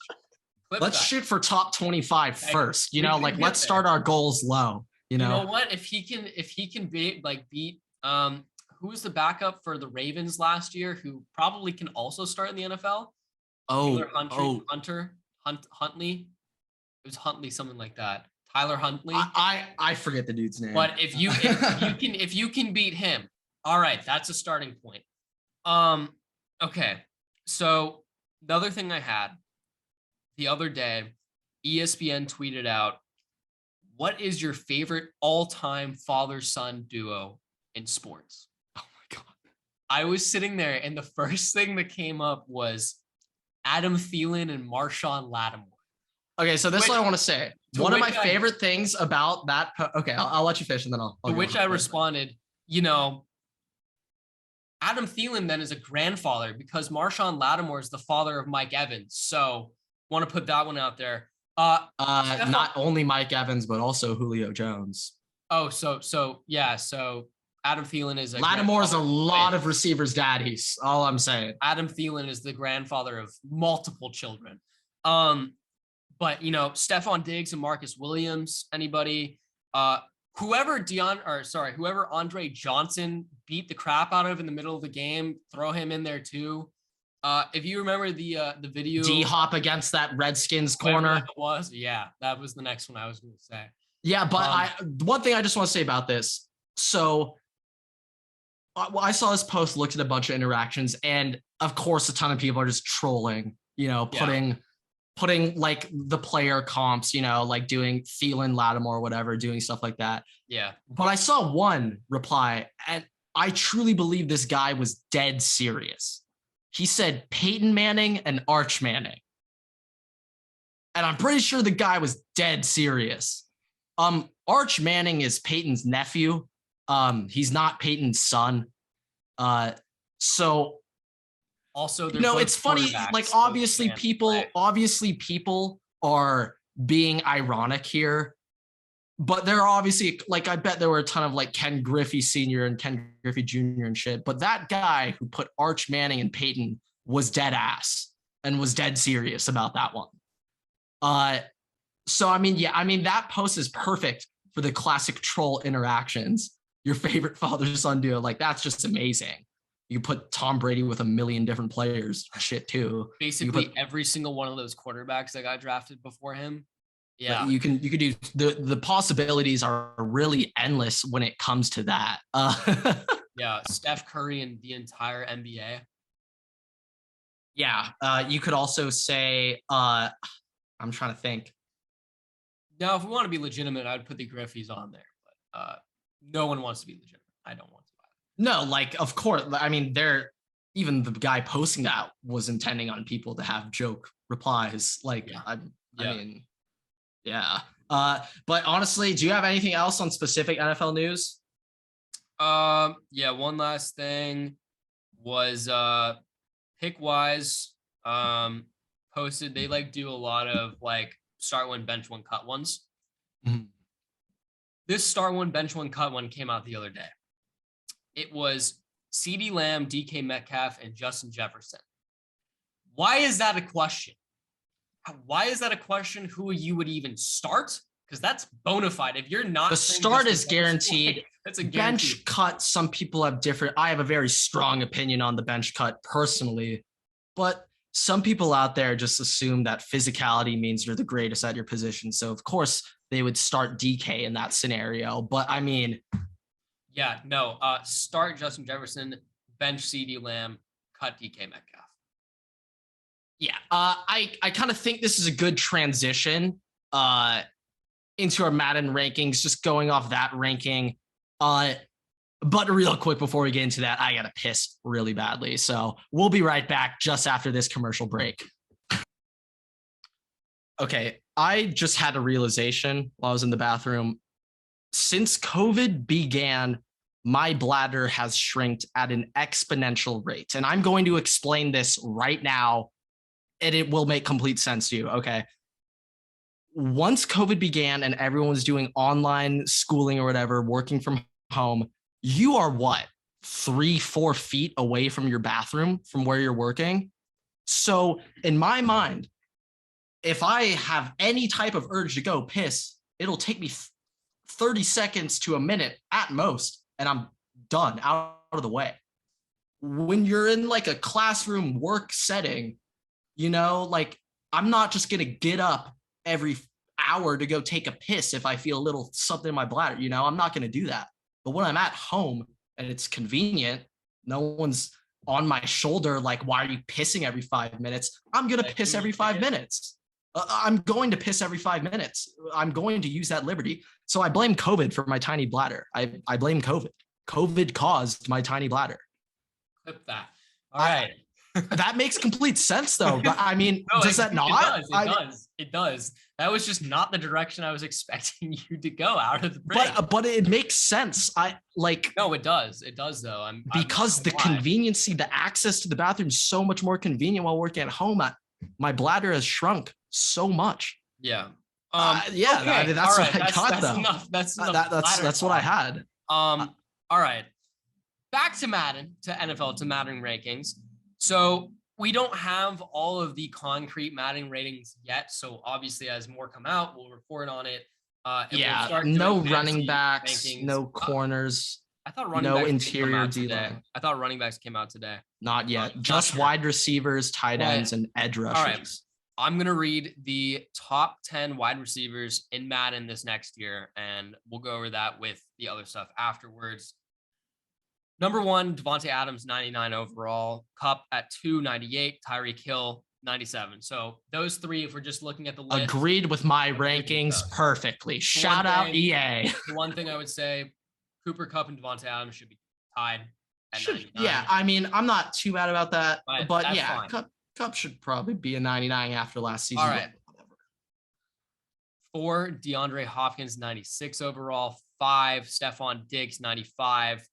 Let's shoot for top 25 first. Let's start our goals low. You know what? If he can beat who was the backup for the Ravens last year, who probably can also start in the NFL? Huntley. It was Huntley, something like that. Tyler Huntley. I forget the dude's name. But if you can beat him, all right, that's a starting point. Okay. So the other thing I had the other day, ESPN tweeted out, what is your favorite all-time father-son duo in sports? Oh my God. I was sitting there, and the first thing that came up was Adam Thielen and Marshawn Lattimore. Okay, so this is what I want to say. One of my favorite things about that. Okay, I'll let you finish, and then I'll. To which I responded, Adam Thielen then is a grandfather because Marshawn Lattimore is the father of Mike Evans. So want to put that one out there. Not only Mike Evans, but also Julio Jones. Oh, so Adam Thielen is Lattimore is a lot of receivers' daddies. All I'm saying. Adam Thielen is the grandfather of multiple children. But Stephon Diggs and Marcus Williams, anybody, whoever Andre Johnson beat the crap out of in the middle of the game, throw him in there too. If you remember the video, D-Hop against that Redskins corner, that was the next one I was going to say. Yeah, but one thing I just want to say about this. So I saw this post, looked at a bunch of interactions, and of course, a ton of people are just trolling. Putting like the player comps, like doing Thielen, Lattimore, whatever, doing stuff like that. Yeah. But I saw one reply, and I truly believe this guy was dead serious. He said Peyton Manning and Arch Manning. And I'm pretty sure the guy was dead serious. Arch Manning is Peyton's nephew. He's not Peyton's son. So also, it's funny. Like, obviously people are being ironic here, but there are obviously, like, I bet there were a ton of like Ken Griffey Sr. and Ken Griffey Jr. and shit. But that guy who put Arch Manning and Peyton was dead ass and was dead serious about that one. So that post is perfect for the classic troll interactions. Your favorite father-son duo, like, that's just amazing. You put Tom Brady with a million different players, shit too. Basically, every single one of those quarterbacks that got drafted before him. Yeah, you could do the possibilities are really endless when it comes to that. Yeah, Steph Curry and the entire NBA. Yeah. You could also say, I'm trying to think. Now, if we want to be legitimate, I'd put the Griffies on there, but no one wants to be legitimate. I don't want to. No, like, of course. I mean, even the guy posting that was intending on people to have joke replies. Like, Yeah. I mean, yeah. But honestly, do you have anything else on specific NFL news? Yeah, one last thing was Pickwise posted they like do a lot of like start one, bench one, cut ones. Mhm. This start one, bench one, cut one came out the other day. It was CeeDee Lamb, DK Metcalf, and Justin Jefferson. Why is that a question? Why is that a question? Who you would even start? Because that's bona fide. If you're not, the start is guaranteed. That's a guarantee. Bench cut. Some people have different. I have a very strong opinion on the bench cut personally, but some people out there just assume that physicality means you're the greatest at your position. So of course they would start DK in that scenario. But I mean, yeah, no. Start Justin Jefferson, bench CeeDee Lamb, cut DK Metcalf. Yeah, I kind of think this is a good transition into our Madden rankings, just going off that ranking. But real quick before we get into that, I gotta piss really badly. So we'll be right back just after this commercial break. Okay, I just had a realization while I was in the bathroom. Since COVID began, my bladder has shrinked at an exponential rate. And I'm going to explain this right now, and it will make complete sense to you. Okay. Once COVID began and everyone was doing online schooling or whatever, working from home, you are what, 3-4 feet away from your bathroom from where you're working. So in my mind, if I have any type of urge to go piss, it'll take me 30 seconds to a minute at most, and I'm done, out of the way. When you're in like a classroom work setting, you know, like I'm not just going to get up every hour to go take a piss if I feel a little something in my bladder, you know, I'm not going to do that. But when I'm at home and it's convenient, no one's on my shoulder like, why are you pissing every 5 minutes? I'm going to piss every 5 minutes. I'm going to piss every 5 minutes. I'm going to use that liberty. So I blame COVID for my tiny bladder. I blame COVID. COVID caused my tiny bladder. Clip that. All right. That makes complete sense, though. I mean, no, does that not? It does. That was just not the direction I was expecting you to go out of the break. But it makes sense. No, it does. It does, though. Because the conveniency, the access to the bathroom is so much more convenient while working at home. My bladder has shrunk so much. Yeah. Yeah. Okay. That's what I got, though. Enough. That's what I had. All right. Back to Madden, to NFL, to Madden rankings. So we don't have all of the concrete Madden ratings yet. So obviously, as more come out, we'll report on it. No running backs, rankings. No corners. I thought running no backs interior D-line. I thought running backs came out today. Not yet. Just wide receivers, tight ends, and edge rushers. All right. I'm going to read the top 10 wide receivers in Madden this next year, and we'll go over that with the other stuff afterwards. Number 1, Devontae Adams, 99 overall. Kupp at 2, 98. Tyreek Hill, 97. So those three, if we're just looking at the list. Agreed with my rankings perfectly. Shout out EA. The one thing I would say, Cooper Kupp and Devontae Adams should be tied at 99. Yeah, I mean, I'm not too bad about that. But yeah, fine. Kupp should probably be a 99 after last season. All right. 4, DeAndre Hopkins, 96 overall. 5, Stephon Diggs, 95.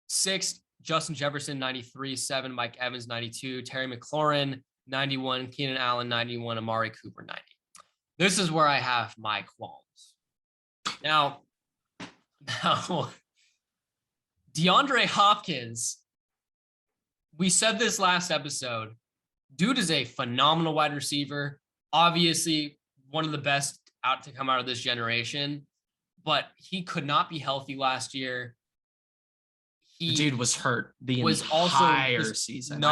6, Justin Jefferson, 93. 7, Mike Evans, 92. Terry McLaurin, 91. Keenan Allen, 91. Amari Cooper, 90. This is where I have my qualms. Now, DeAndre Hopkins, we said this last episode. Dude is a phenomenal wide receiver. Obviously, one of the best out to come out of this generation, but he could not be healthy last year. The dude was hurt the entire season.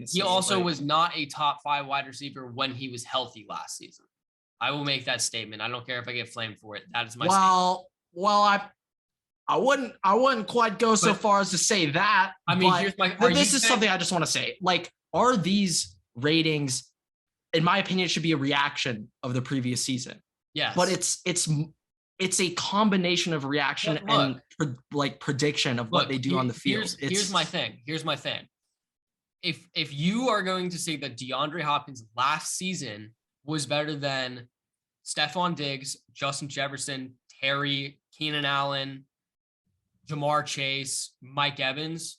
He also was not a top 5 wide receiver when he was healthy last season. I will make that statement. I don't care if I get flamed for it. That is my statement. Well, I wouldn't quite go so far as to say that. I mean, this is something I just want to say. Like, are these ratings, in my opinion, should be a reaction of the previous season. Yes. But it's a combination of reaction and prediction of what they do on the field. Here's my thing. If you are going to say that DeAndre Hopkins last season was better than Stephon Diggs, Justin Jefferson, Terry, Keenan Allen, Jamar Chase, Mike Evans,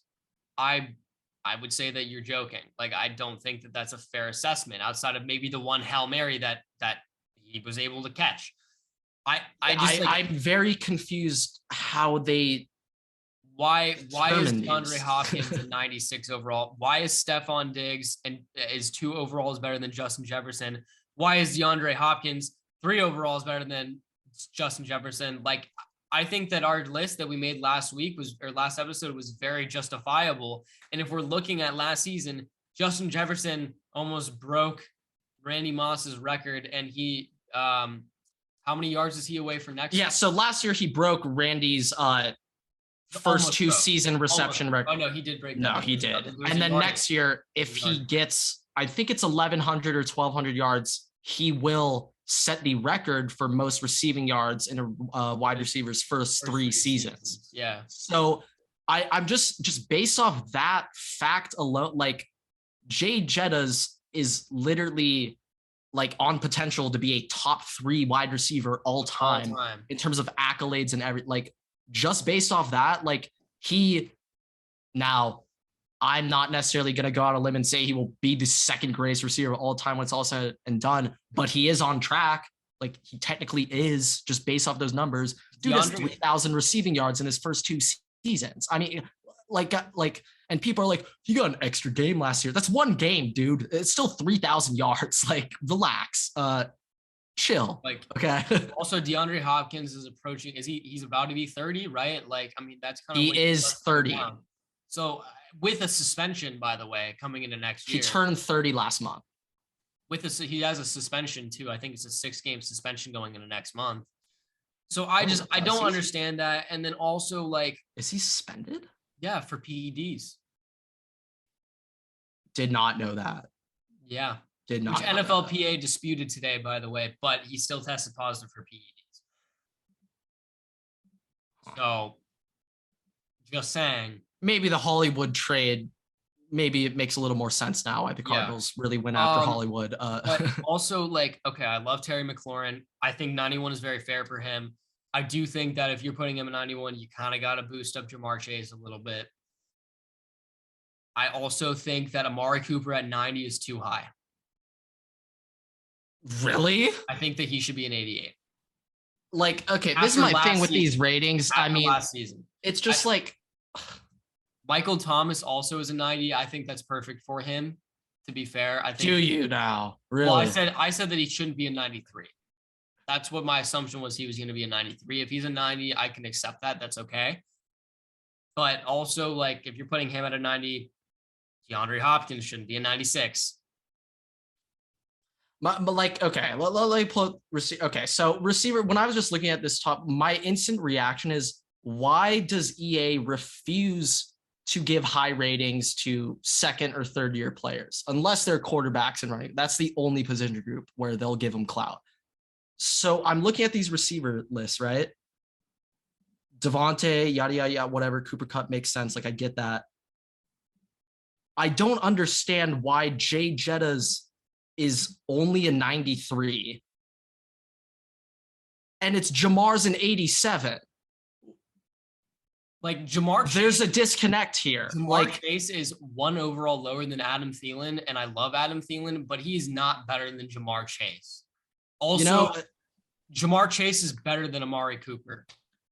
I would say that you're joking. Like, I don't think that that's a fair assessment outside of maybe the one Hail Mary that he was able to catch. I'm very confused how they. Why is DeAndre Hopkins a 96 overall? Why is Stephon Diggs and is 2 overalls better than Justin Jefferson? Why is DeAndre Hopkins 3 overalls better than Justin Jefferson? Like, I think that our list that we made last episode was very justifiable. And if we're looking at last season, Justin Jefferson almost broke Randy Moss's record, and he how many yards is he away from next year? Yeah, so last year he broke Randy's first 2 season reception record. Oh no, he did break that. No, he did. And then next year, if he gets, I think it's 1,100 or 1,200 yards, he will set the record for most receiving yards in a wide receiver's first 3 seasons. Yeah. So I'm just based off that fact alone, like Jay Jettas is literally like on potential to be a top 3 wide receiver all time in terms of accolades and like just based off that, like now I'm not necessarily going to go out on a limb and say he will be the second greatest receiver of all time when it's all said and done, but he is on track. Like, he technically is, just based off those numbers. Dude has 3,000 receiving yards in his first 2 seasons. I mean, and people are like, he got an extra game last year. That's 1 game, dude. It's still 3,000 yards. Like, relax. Chill. Like, okay. Also, DeAndre Hopkins is approaching. He's about to be 30, right? Like, I mean, that's kind of. He is 30. So, with a suspension, by the way, coming into next year. He turned 30 last month. He has a suspension too. I think it's a 6-game suspension going into next month. So I don't understand that. And then also, like, is he suspended? Yeah, for PEDs. Did not know that. Yeah. Did not. Which NFLPA disputed today, by the way, but he still tested positive for PEDs. So, just saying. Maybe the Hollywood trade, maybe it makes a little more sense now why the Cardinals really went after Hollywood. But also, like, okay, I love Terry McLaurin. I think 91 is very fair for him. I do think that if you're putting him at 91, you kind of got to boost up Jamar Chase a little bit. I also think that Amari Cooper at 90 is too high. Really? I think that he should be an 88. Like, okay, this is my thing with these ratings. I mean, last season, it's just like Michael Thomas also is a 90. I think that's perfect for him, to be fair. I think. Do you now? Really? Well, I said that he shouldn't be a 93. That's what my assumption was. He was going to be a 93. If he's a 90, I can accept that. That's okay. But also, like, if you're putting him at a 90, DeAndre Hopkins shouldn't be a 96. But like, okay, let me pull receiver. Okay, so receiver, when I was just looking at this top, my instant reaction is, why does EA refuse to give high ratings to 2nd or 3rd year players, unless they're quarterbacks and running? That's the only position group where they'll give them clout. So I'm looking at these receiver lists, right? Devontae, yada, yada, yada, whatever. Cooper Kupp makes sense. Like, I get that. I don't understand why Jay Jettas is only a 93 and it's Jamar's an 87. Like, Jamar Chase, there's a disconnect here. Jamar Chase is 1 overall lower than Adam Thielen, and I love Adam Thielen, but he's not better than Jamar Chase. Also, Jamar Chase is better than Amari Cooper.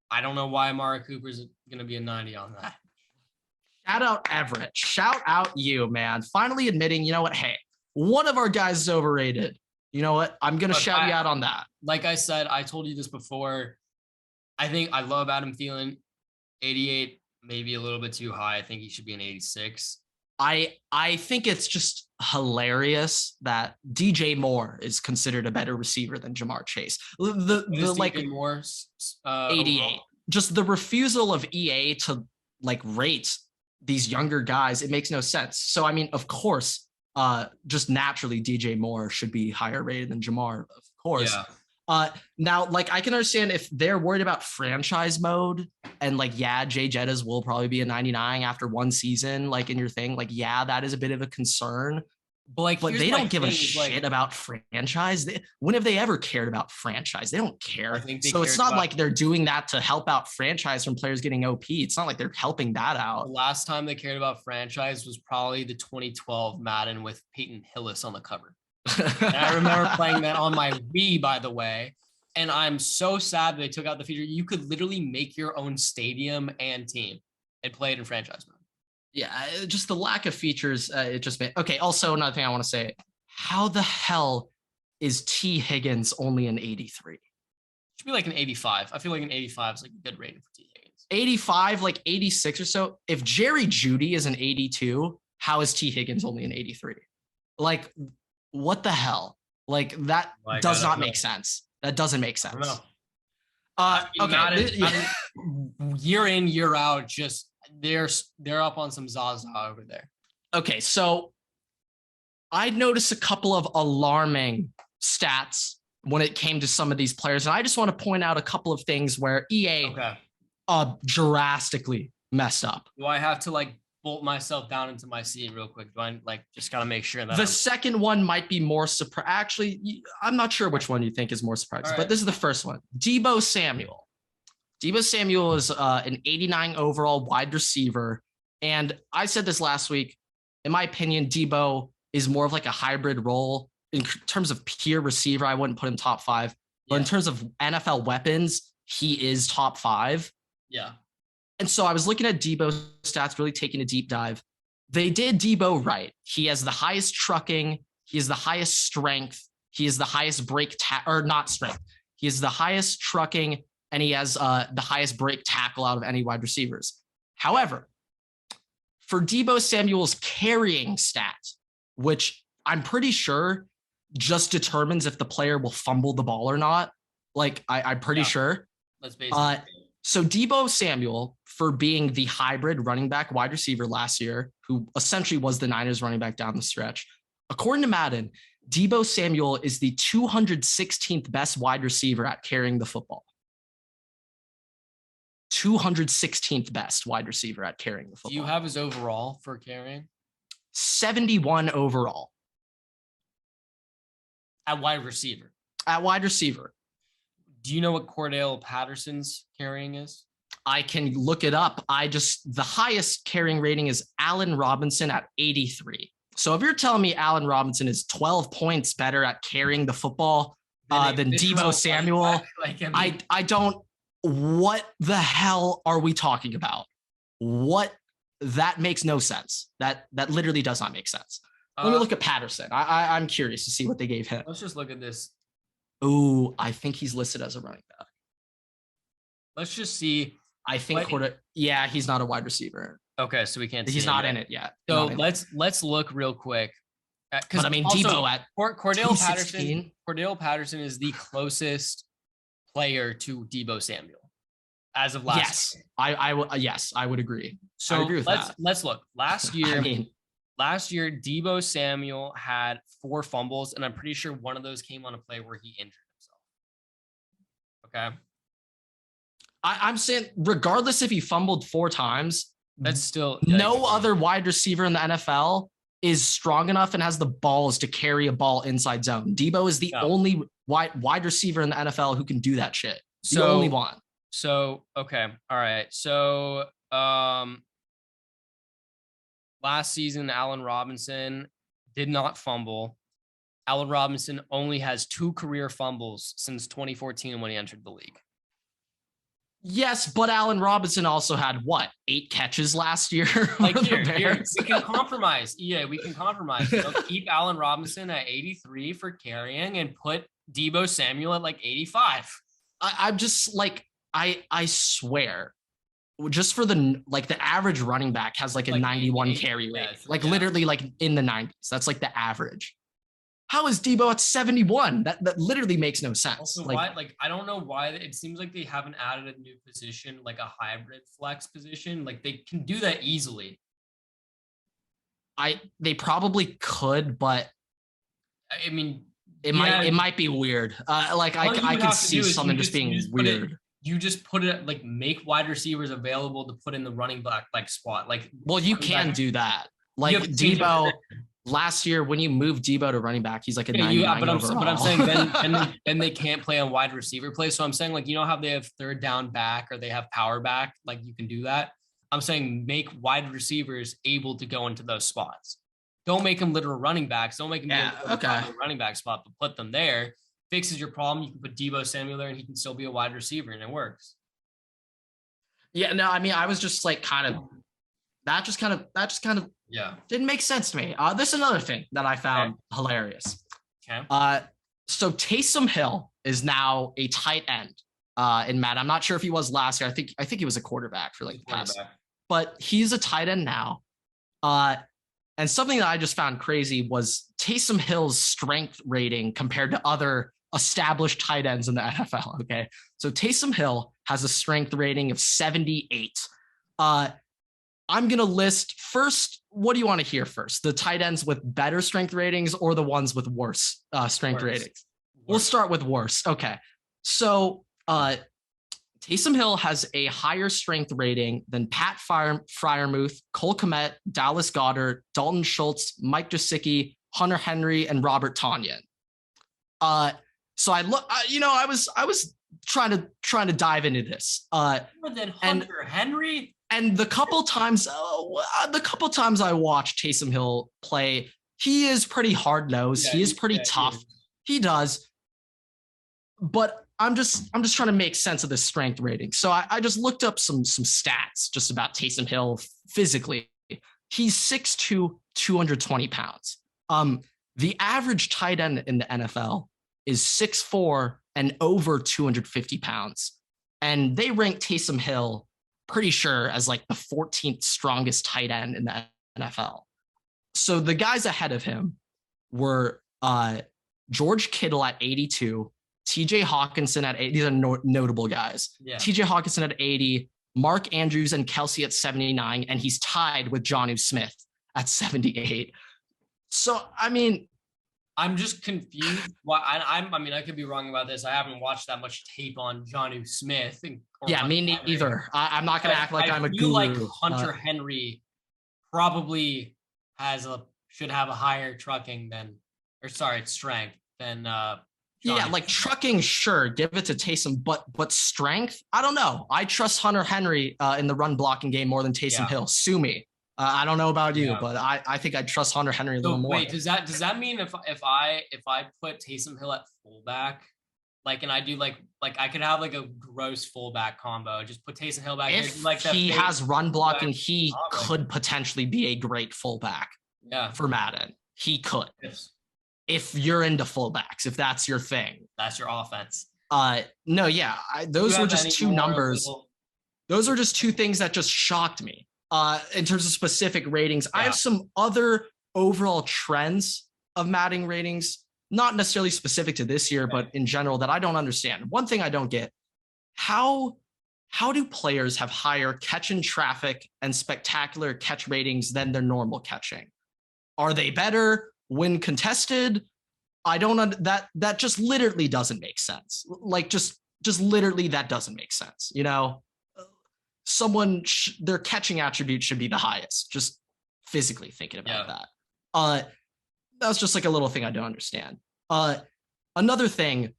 I don't know why Amari Cooper is going to be a 90 on that. Shout out Everett. Shout out you, man. Finally admitting, you know what? Hey, one of our guys is overrated. You know what? I'm going to shout you out on that. Like I said, I told you this before. I think I love Adam Thielen. 88, maybe a little bit too high. I think he should be an 86. I think it's just hilarious that DJ Moore is considered a better receiver than Jamar Chase. The like DJ Moore, 88. just the refusal of EA to like rate these younger guys, it makes no sense. So, I mean, of course, just naturally DJ Moore should be higher rated than Jamar, of course. Yeah. Now, like, I can understand if they're worried about franchise mode and like, yeah, Jay Jettas will probably be a 99 after one season, like in your thing, like, yeah, that is a bit of a concern. But they don't give a shit about franchise. When have they ever cared about franchise? They don't care. So it's not like they're doing that to help out franchise from players getting OP. It's not like they're helping that out. The last time they cared about franchise was probably the 2012 Madden with Peyton Hillis on the cover. And I remember playing that on my Wii, by the way. And I'm so sad they took out the feature. You could literally make your own stadium and team and play it in franchise mode. Yeah, just the lack of features. It just made okay. Also, another thing I want to say: how the hell is T. Higgins only an 83? Should be like an 85. I feel like an 85 is like a good rating for T. Higgins. 85, like 86 or so. If Jerry Jeudy is an 82, how is T. Higgins only an 83? Like, what the hell? Like that does not make sense. That doesn't make sense. Okay. Year in, year out, just they're up on some Zaza over there. Okay, so I noticed a couple of alarming stats when it came to some of these players, and I just want to point out a couple of things where EA drastically messed up. Do I have to like bolt myself down into my seat real quick? Do I like just gotta make sure that the second one might be more surprising? Actually, I'm not sure which one you think is more surprising, but this is the first one. Debo Samuel. Debo Samuel is an 89 overall wide receiver. And I said this last week. In my opinion, Debo is more of like a hybrid role. In terms of pure receiver, I wouldn't put him top 5. But in terms of NFL weapons, he is top 5. Yeah. And so I was looking at Debo's stats, really taking a deep dive. They did Debo right. He has the highest trucking. He has the highest strength. He has the highest or not strength. He has the highest trucking, and he has the highest break tackle out of any wide receivers. However, for Debo Samuel's carrying stat, which I'm pretty sure just determines if the player will fumble the ball or not. Like, I'm pretty sure. That's basically so Debo Samuel, for being the hybrid running back wide receiver last year, who essentially was the Niners running back down the stretch, according to Madden, Debo Samuel is the 216th best wide receiver at carrying the football. 216th best wide receiver at carrying the football. Do you have his overall for carrying? 71 overall. At wide receiver. At wide receiver. Do you know what Cordell Patterson's carrying is? I can look it up. The highest carrying rating is Allen Robinson at 83. So if you're telling me Allen Robinson is 12 points better at carrying the football than Debo Samuel, I don't, what the hell are we talking about? That makes no sense. That literally does not make sense. Let me look at Patterson. I'm curious to see what they gave him. Let's just look at this. Ooh, I think he's listed as a running back. Let's just see. I think he's not a wide receiver. Okay, so we can't see he's not in it yet. So let's look real quick. But I mean, Debo at Cordell Patterson is the closest player to Debo Samuel as of last year. I would agree. So I agree with that. Let's look. Last year, Debo Samuel had 4 fumbles, and I'm pretty sure one of those came on a play where he injured himself. Okay. I'm saying, regardless if he fumbled 4 times, that's still no other wide receiver in the NFL is strong enough and has the balls to carry a ball inside zone. Debo is the only wide receiver in the NFL who can do that shit. The only one. So, okay. All right. So, last season, Allen Robinson did not fumble. Allen Robinson only has 2 career fumbles since 2014 when he entered the league. Yes, but Allen Robinson also had 8 catches last year? Like here, we can compromise. Yeah, we can compromise. Keep Allen Robinson at 83 for carrying and put Debo Samuel at like 85. I'm just like, I swear, just for the average running back has like a 91 carry rate, literally like in the 90s. That's like the average. How is Debo at 71? That literally makes no sense. Also, why? Like, I don't know why. It seems like they haven't added a new position, like a hybrid flex position. Like, they can do that easily. They probably could, but I mean, it might be weird. Like I can see something just being weird. You just put it like make wide receivers available to put in the running back like spot. Like, well, you can do that. Like Debo last year when you moved Debo to running back, he's like a 99 overall. But I'm saying then they can't play on wide receiver play. So I'm saying like, you know how they have third down back or they have power back, like you can do that. I'm saying make wide receivers able to go into those spots. Don't make them literal running backs. Don't make them a running back spot, but put them there. Fixes your problem. You can put Debo Samuel there and he can still be a wide receiver and it works. Yeah, no, I mean, I was just like that just kind of didn't make sense to me. This is another thing that I found hilarious. Okay. So Taysom Hill is now a tight end in Madden. I'm not sure if he was last year. I think he was a quarterback for like the past, but he's a tight end now. And something that I just found crazy was Taysom Hill's strength rating compared to other established tight ends in the NFL. Okay. So Taysom Hill has a strength rating of 78. I'm going to list first. What do you want to hear first? The tight ends with better strength ratings or the ones with worse strength ratings? We'll start with worse. Okay. So Taysom Hill has a higher strength rating than Pat Freiermuth, Cole Kmet, Dallas Goedert, Dalton Schultz, Mike Gesicki, Hunter Henry, and Robert Tonyan. So I was trying to dive into this. More than Hunter Henry. And the couple times I watched Taysom Hill play, he is pretty hard nosed. He is pretty tough. He does. But I'm just trying to make sense of this strength rating. So I just looked up some stats just about Taysom Hill physically. He's 6'2", 220 pounds. The average tight end in the NFL is 6'4" and over 250 pounds. And they rank Taysom Hill pretty sure as like the 14th strongest tight end in the NFL. So the guys ahead of him were George Kittle at 82, TJ Hawkinson at 80. These are notable guys. Yeah. TJ Hawkinson at 80, Mark Andrews and Kelsey at 79, and he's tied with Jonnu Smith at 78. So, I mean, I'm just confused. Why I could be wrong about this. I haven't watched that much tape on Jonnu Smith. Me neither. I'm not going to act like I'm a guru. Like Hunter Henry probably should have a higher strength than like trucking, sure, give it to Taysom, but strength, I don't know. I trust Hunter Henry in the run blocking game more than Taysom Hill. Sue me. I don't know about you, but I think I'd trust Hunter Henry a little more. Wait, does that mean if I put Taysom Hill at fullback, like, and I do like I could have like a gross fullback combo, just put Taysom Hill back if here, like he has run blocking, he could potentially be a great fullback. Yeah, for Madden, he could. Yes. If you're into fullbacks, if that's your thing, that's your offense. Those were just two numbers. Those are just two things that just shocked me. In terms of specific ratings, I have some other overall trends of Madden ratings, not necessarily specific to this year, but in general that I don't understand. One thing I don't get, how do players have higher catch in traffic and spectacular catch ratings than their normal catching? Are they better when contested? I don't that just literally doesn't make sense. Like just literally that doesn't make sense. You know, their catching attribute should be the highest, just physically thinking about that. That's just like a little thing I don't understand. Another thing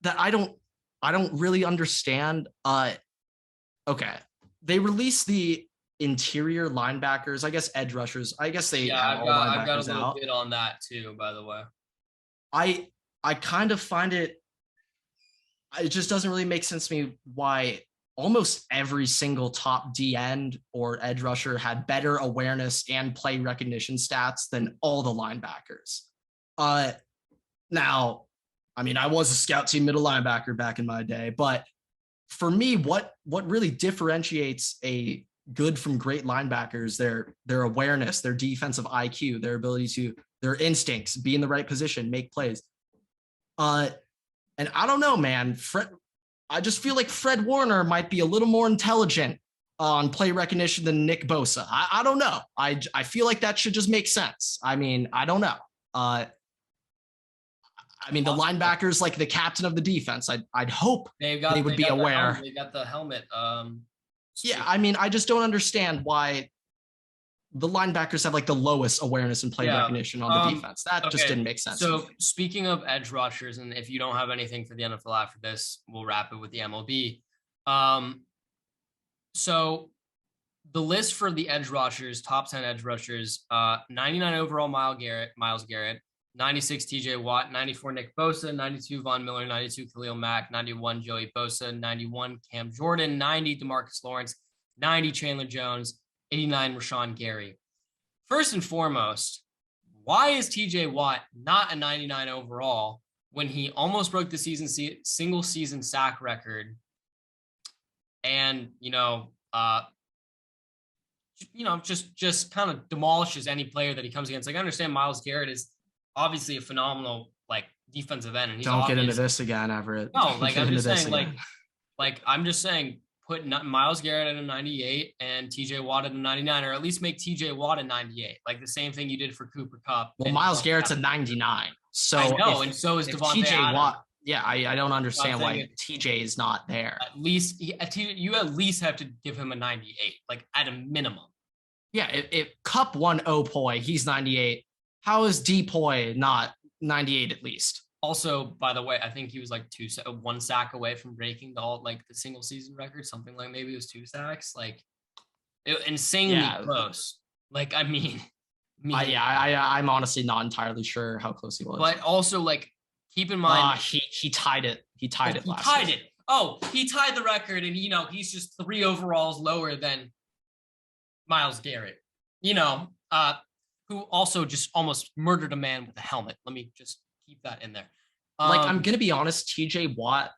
that I don't really understand. Okay. They released the interior linebackers, I guess edge rushers. I guess they have all linebackers I've got a little bit on that too, by the way. I kind of find it just doesn't really make sense to me why almost every single top D end or edge rusher had better awareness and play recognition stats than all the linebackers. Now, I mean, I was a scout team middle linebacker back in my day, but for me, what really differentiates a good from great linebackers, their awareness, their defensive IQ, their ability to, their instincts, be in the right position, make plays. And I don't know, man. I just feel like Fred Warner might be a little more intelligent on play recognition than Nick Bosa. I don't know. I feel like that should just make sense. I mean, I don't know. I mean, the linebackers, like the captain of the defense, I'd hope they would be aware. They got the helmet. Yeah, I mean, I just don't understand why the linebackers have like the lowest awareness and play recognition on the defense. That just didn't make sense. So speaking of edge rushers, and if you don't have anything for the NFL after this, we'll wrap it with the MLB. So the list for the edge rushers, top 10 edge rushers, 99 overall Myles Garrett, 96 TJ Watt, 94 Nick Bosa, 92 Von Miller, 92 Khalil Mack, 91 Joey Bosa, 91 Cam Jordan, 90 DeMarcus Lawrence, 90 Chandler Jones, 89 Rashawn Gary. First and foremost, why is TJ Watt not a 99 overall when he almost broke the single season sack record and, just kind of demolishes any player that he comes against? Like, I understand Myles Garrett is obviously a phenomenal defensive end, and don't get into this again, Everett. No, I'm just saying, I'm just saying, put Myles Garrett at a 98 and TJ Watt at a 99, or at least make TJ Watt a 98, like the same thing you did for Cooper Kupp. Well, Myles Garrett's a 99, so I know, and so is Devontae TJ Adams. Watt. Yeah, I don't understand why TJ is not there. At least you at least have to give him a 98, like at a minimum. Yeah, if Kupp won Opoy, he's 98. How is Depoy not 98 at least? Also, by the way, I think he was like one sack away from breaking the single season record, something like maybe it was 2 sacks, insanely close. I'm honestly not entirely sure how close he was. But also, keep in mind, he tied it. He tied it. Oh, he tied the record, and he's just 3 overalls lower than Myles Garrett. Who also just almost murdered a man with a helmet. Let me just keep that in there. I'm going to be honest, TJ Watt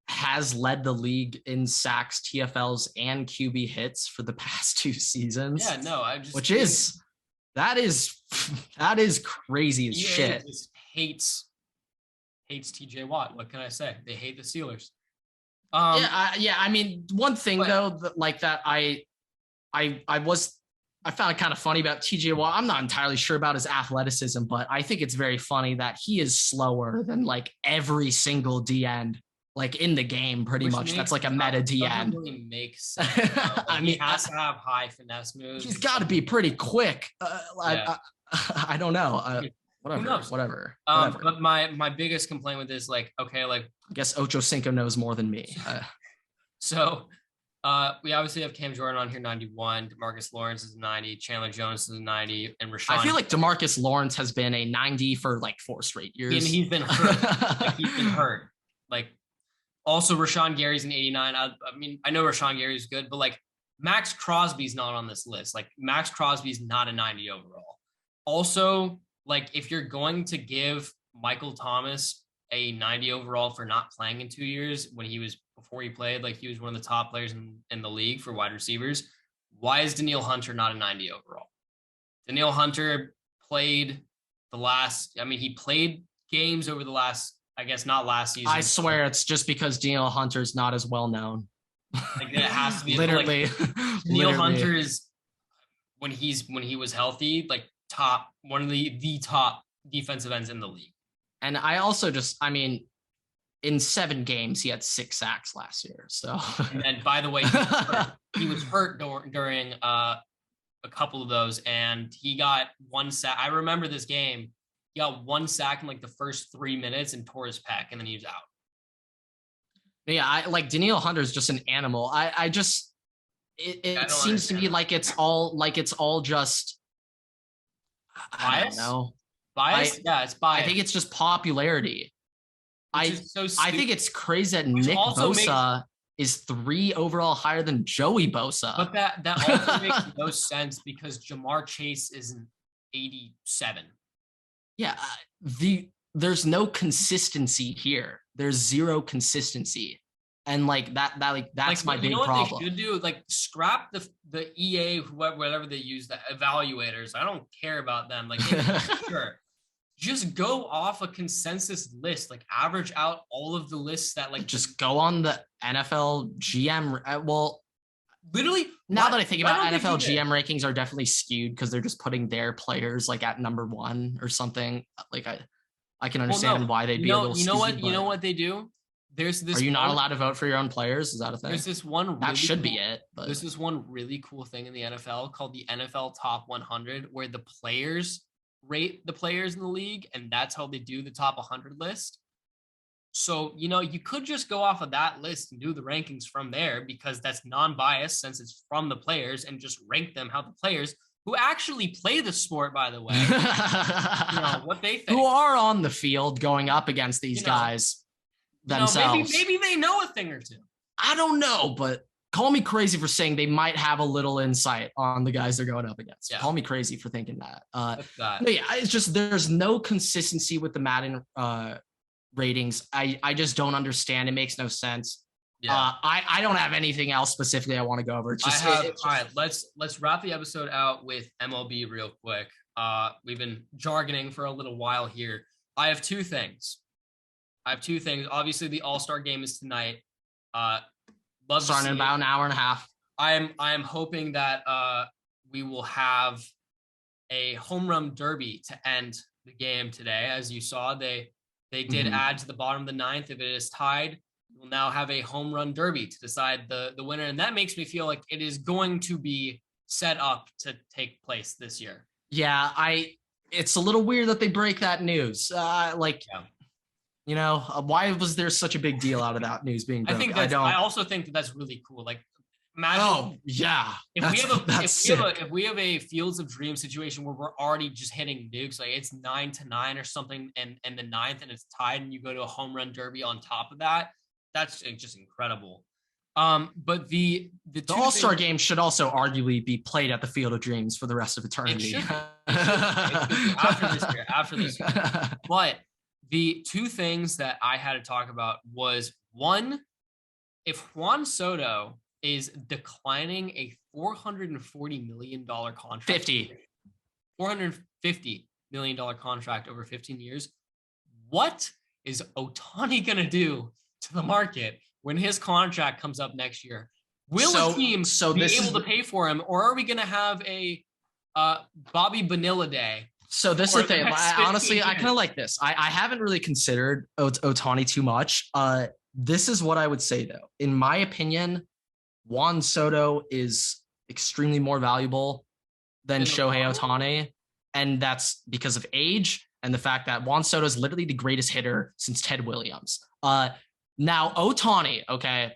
has led the league in sacks, TFLs, and QB hits for the past 2 seasons. Yeah, no, that is crazy as shit. Just hates TJ Watt. What can I say? They hate the Steelers. I mean, one thing though, that I found it kind of funny about TJ Watt. I'm not entirely sure about his athleticism, but I think it's very funny that he is slower than every single D end in the game, pretty much. That's like a meta D end. Doesn't really make sense. He has to have high finesse moves. He's got to be pretty quick. I don't know. Whatever. But my biggest complaint with this, I guess Ocho Cinco knows more than me. So. We obviously have Cam Jordan on here, 91. DeMarcus Lawrence is 90. Chandler Jones is 90. And Rashawn. I feel like DeMarcus Lawrence has been a 90 for 4 straight years. And he's been hurt. He's been hurt. Also Rashawn Gary's an 89. I mean, I know Rashawn Gary's good, but Max Crosby's not on this list. Max Crosby's not a 90 overall. Also, if you're going to give Michael Thomas a 90 overall for not playing in 2 years before he played, he was one of the top players in the league for wide receivers, why is Danielle Hunter not a 90 overall? Danielle Hunter played he played games over the last, I guess not last season. I swear it's just because Danielle Hunter's not as well known. It has to be literally. Danielle Hunter is, when he was healthy, one of the top defensive ends in the league. And I also in 7 games, he had 6 sacks last year. So, and by the way, he was hurt during a couple of those, and he got 1 sack. I remember this game. He got 1 sack in the first 3 minutes and tore his pec, and then he was out. Yeah, Danielle Hunter's just an animal. It seems to me it's all just bias. I don't know. Bias? It's bias. I think it's just popularity. I think it's crazy that Nick Bosa is 3 overall higher than Joey Bosa. But that also makes no sense because Jamar Chase is an 87. Yeah, there's no consistency here. There's zero consistency. And like that's my big what problem. they should do? Like scrap the EA, whatever they use, the evaluators. I don't care about them. Like, sure. Just go off a consensus list, like average out all of the lists that like just go on the NFL GM. Well, literally now that I think about NFL GM rankings are definitely skewed because they're just putting their players like at number 1 or something. Like I can understand why they'd be a little skewed. You know what they do? There's this. Are you not allowed to vote for your own players? Is that a thing? There's this one. That should be it. But there's this one really cool thing in the NFL called the NFL Top 100, where the players rate the players in the league, and that's how they do the top 100 list. So, you could just go off of that list and do the rankings from there because that's non-biased since it's from the players, and just rank them how the players who actually play the sport, by the way, what they think. Who are on the field going up against these guys themselves. Maybe they know a thing or two. I don't know, but call me crazy for saying they might have a little insight on the guys they're going up against. Yeah. Call me crazy for thinking that. No, yeah, it's just there's no consistency with the Madden ratings. I just don't understand. It makes no sense. Yeah. I don't have anything else specifically I want to go over. All right, let's wrap the episode out with MLB real quick. We've been jargoning for a little while here. I have two things. Obviously, the All-Star game is tonight. Starting in about an hour and a half. I am hoping that we will have a home run derby to end the game today. As you saw, they did add to the bottom of the ninth. If it is tied, we'll now have a home run derby to decide the winner. And that makes me feel like it is going to be set up to take place this year. Yeah, it's a little weird that they break that news. Why was there such a big deal out of that news being broken? I also think that that's really cool. Like, imagine. Oh yeah. If we have a Fields of Dreams situation where we're already just hitting nukes, like it's 9-9 or something, and the ninth, and it's tied, and you go to a home run derby on top of that, that's just incredible. But the All-Star game should also arguably be played at the Field of Dreams for the rest of eternity. It should be. After this year. But the two things that I had to talk about was, one, if Juan Soto is declining a $440 million contract. $450 million contract over 15 years, what is Ohtani going to do to the market when his contract comes up next year? Will a team be able to pay for him, or are we going to have a Bobby Bonilla day? So this is the thing. Honestly, I kind of like this. I haven't really considered Ohtani too much. This is what I would say, though. In my opinion, Juan Soto is extremely more valuable than Shohei Ohtani. And that's because of age and the fact that Juan Soto is literally the greatest hitter since Ted Williams. Now, Ohtani, okay,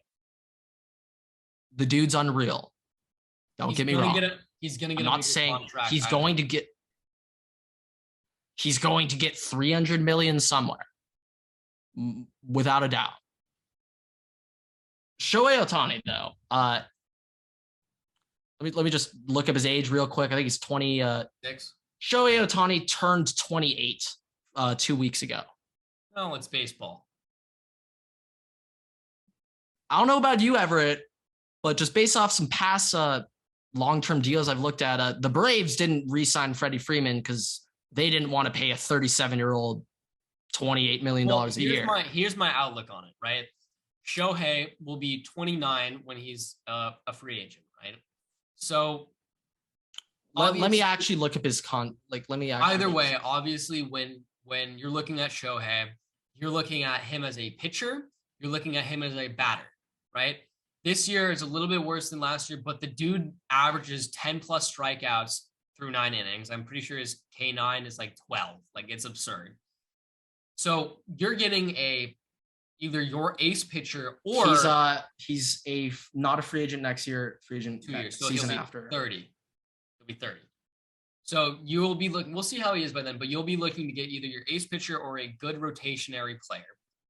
the dude's unreal. Don't get me wrong. He's going to get I'm not saying he's going to get. He's going to get 300 million somewhere, without a doubt. Shohei Ohtani, though, let me just look up his age real quick. I think he's 26. Shohei Ohtani turned 28 2 weeks ago. Oh, it's baseball. I don't know about you, Everett, but just based off some past long-term deals I've looked at, the Braves didn't re-sign Freddie Freeman because they didn't want to pay a 37-year-old $28 million a year. Here's my outlook on it, right? Shohei will be 29 when he's a free agent, right? So let me actually look up his Either way, obviously, when you're looking at Shohei, you're looking at him as a pitcher, you're looking at him as a batter, right? This year is a little bit worse than last year, but the dude averages 10 plus strikeouts through 9 innings. I'm pretty sure his K9 is like 12. Like, it's absurd. So you're getting either your ace pitcher, or he's not a free agent next year, free agent 2 years. So season after 30. He'll be 30. So you will be looking. We'll see how he is by then, but you'll be looking to get either your ace pitcher or a good rotationary player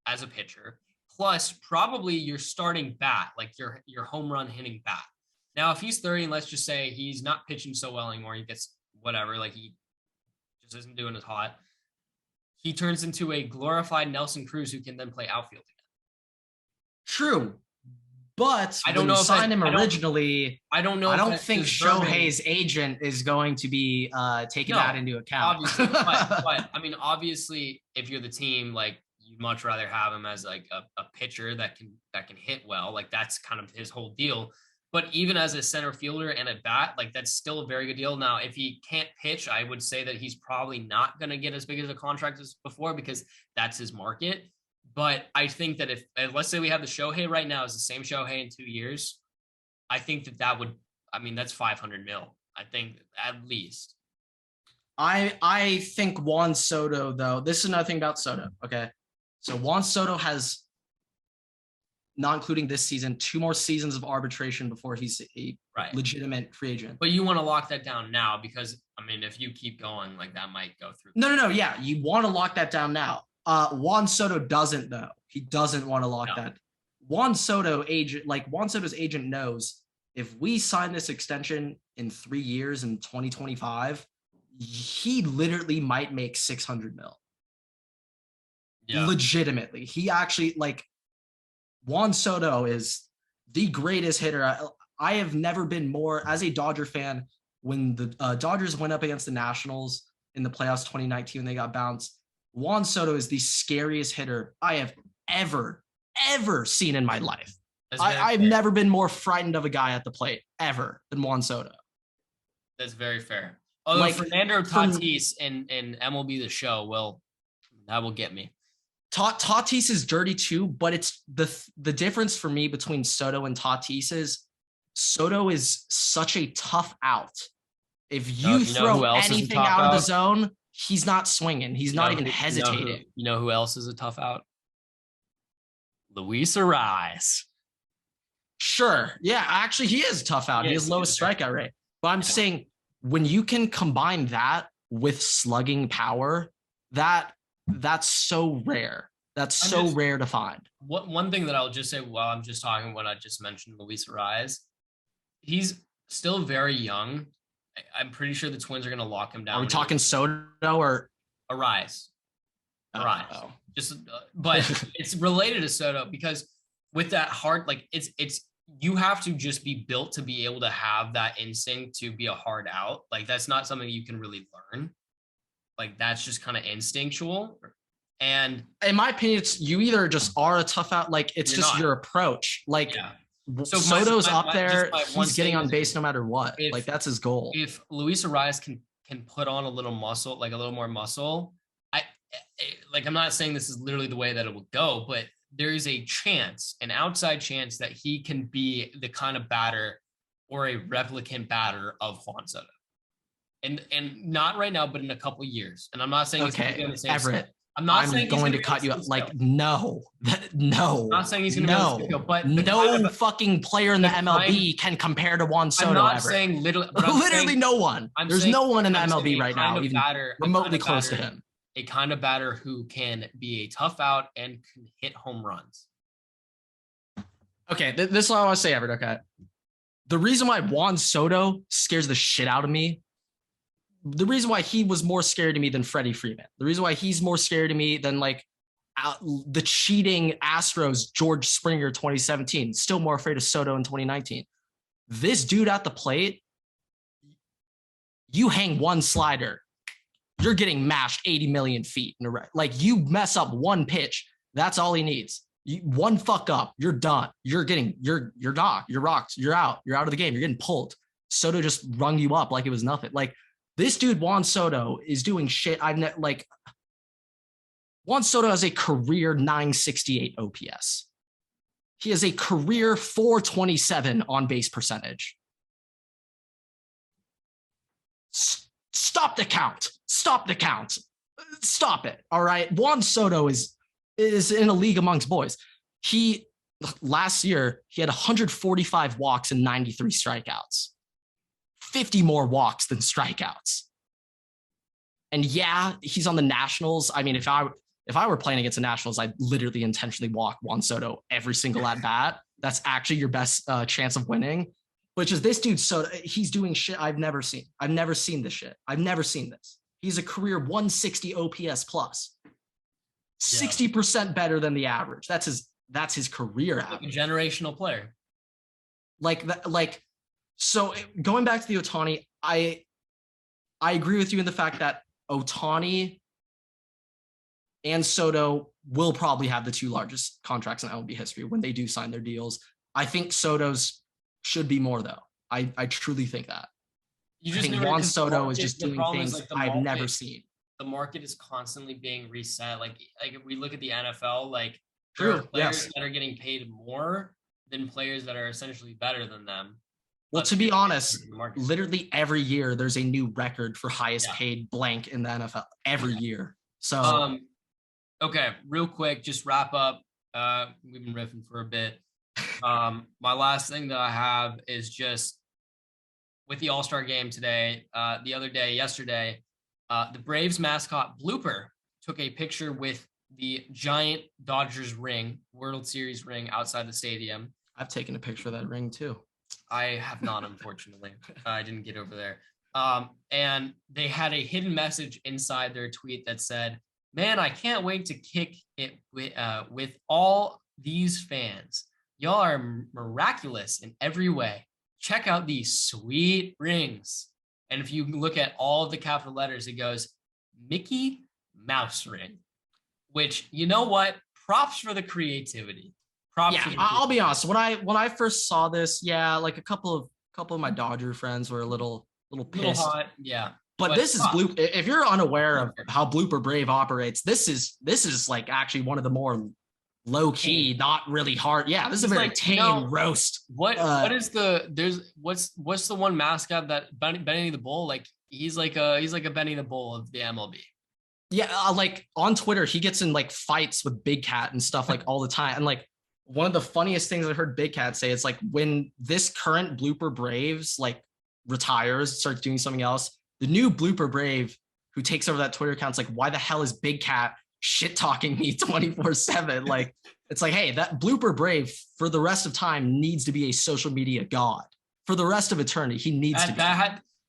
as a pitcher, plus probably your starting bat, like your home run hitting bat. Now, if he's 30, and let's just say he's not pitching so well anymore, he gets whatever, like he just isn't doing as hot, he turns into a glorified Nelson Cruz who can then play outfield again. True. But I don't when know you if signed him originally, I don't know. I if don't that's think deserving. Shohei's agent is going to be taking No, that into account. obviously, but I mean, obviously, if you're the team, like you'd much rather have him as like a pitcher that can hit well. Like that's kind of his whole deal. But even as a center fielder and a bat, like that's still a very good deal. Now, if he can't pitch, I would say that he's probably not going to get as big as a contract as before because that's his market. But I think that if let's say we have the Shohei right now is the same Shohei in 2 years, I think that would, I mean, that's 500 mil. I think at least. I think Juan Soto, though, this is another thing about Soto. Okay. So Juan Soto has, not including this season, 2 more seasons of arbitration before he's a legitimate free agent. But you want to lock that down now because, I mean, if you keep going, like that might go through. No. Yeah. You want to lock that down now. Juan Soto doesn't, though. He doesn't want to lock that. Juan Soto's agent knows if we sign this extension in 3 years in 2025, he literally might make 600 mil. Yeah. Legitimately. He actually, like, Juan Soto is the greatest hitter. I have never been more, as a Dodger fan, when the Dodgers went up against the Nationals in the playoffs 2019 when they got bounced, Juan Soto is the scariest hitter I have ever seen in my life. I've never been more frightened of a guy at the plate, ever, than Juan Soto. That's very fair. Although like, Fernando Tatis and MLB The Show, well, that will get me. Tatis is dirty too, but it's the difference for me between Soto and Tatis is Soto is such a tough out. If you throw anything out of the zone, he's not swinging. He's not even hesitating. You know who else is a tough out? Luis Ariz. Sure. Yeah, actually, he is a tough out. He has lowest strikeout rate. But I'm saying when you can combine that with slugging power, that's so rare. That's so rare to find. One thing that I'll just say while I'm just talking when I just mentioned Luis Ariz, he's still very young. I'm pretty sure the Twins are going to lock him down. Are we talking Soto or Ariz? Ariz. But it's related to Soto because with that hard, like it's you have to just be built to be able to have that instinct to be a hard out. Like that's not something you can really learn. Like that's just kind of instinctual. And in my opinion, it's you either just are a tough out, like it's just your approach. Like so Soto's up there, he's getting on base no matter what. Like that's his goal. If Luis Ariz can put on a little muscle, like a little more muscle, I'm not saying this is literally the way that it will go, but there is a chance, an outside chance that he can be the kind of batter or a replicant batter of Juan Soto. And not right now, but in a couple of years. And I'm not saying he's going to be on the same Everett. I'm going to cut you up. Like, no. I'm not saying he's going to be but no fucking player in the MLB can compare to Juan Soto. I'm not saying literally no one. There's no one in the MLB right now even remotely close to him. A kind of batter who can be a tough out and can hit home runs. Okay, this is what I want to say, Everett. Okay. The reason why Juan Soto scares the shit out of me, the reason why he was more scary to me than Freddie Freeman, the reason why he's more scary to me than like the cheating Astros George Springer 2017, still more afraid of Soto in 2019. This dude at the plate, you hang one slider, you're getting mashed 80 million feet in a row. Like you mess up one pitch, that's all he needs. One fuck up, you're done. You're knocked, you're rocked, you're out of the game, you're getting pulled. Soto just rung you up like it was nothing. Like this dude, Juan Soto, is doing shit. Juan Soto has a career 968 OPS. He has a career 427 on base percentage. Stop the count. Stop the count. Stop it. All right. Juan Soto is in a league amongst boys. Last year, he had 145 walks and 93 strikeouts. 50 more walks than strikeouts. And yeah, he's on the Nationals. I mean, if I were playing against the Nationals, I'd literally intentionally walk Juan Soto every single at bat. That's actually your best chance of winning. Which is this dude, Soto, he's doing shit I've never seen. I've never seen this shit. I've never seen this. He's a career 160 OPS plus. 60% better than the average. That's his career average. A generational player. Like that, like, so going back to the Ohtani, I agree with you in the fact that Ohtani and Soto will probably have the two largest contracts in MLB history when they do sign their deals. I think Soto's should be more though. I truly think that. You I just think Juan Soto is just doing things I've never seen. The market is constantly being reset. Like if we look at the NFL, like True, there are players that are getting paid more than players that are essentially better than them. Well, to be honest, literally every year there's a new record for highest paid blank in the NFL every year. So, okay, real quick, just wrap up. We've been riffing for a bit. My last thing that I have is just with the All-Star game today, yesterday, the Braves mascot Blooper took a picture with the giant Dodgers ring, World Series ring outside the stadium. I've taken a picture of that ring too. I have not, unfortunately. I didn't get over there. And they had a hidden message inside their tweet that said, "Man, I can't wait to kick it with all these fans. Y'all are miraculous in every way. Check out these sweet rings." And if you look at all of the capital letters, it goes Mickey Mouse ring, which, you know what? Props for the creativity. I'll be honest. When I first saw this, like a couple of my Dodger friends were a little pissed. Hot, yeah. But this is if you're unaware of how Blooper Brave operates, this is like actually one of the more low key, not really hard. Yeah, this is a very tame roast. What's the one mascot that Benny the Bull? Like he's like a Benny the Bull of the MLB. Yeah, like on Twitter, he gets in like fights with Big Cat and stuff like all the time. And like one of the funniest things I heard Big Cat say is like when this current Blooper Braves like retires, starts doing something else, the new Blooper Brave who takes over that Twitter account's like, why the hell is Big Cat shit talking me 24/7? Like, it's like, hey, that Blooper Brave for the rest of time needs to be a social media god. For the rest of eternity, he needs to be.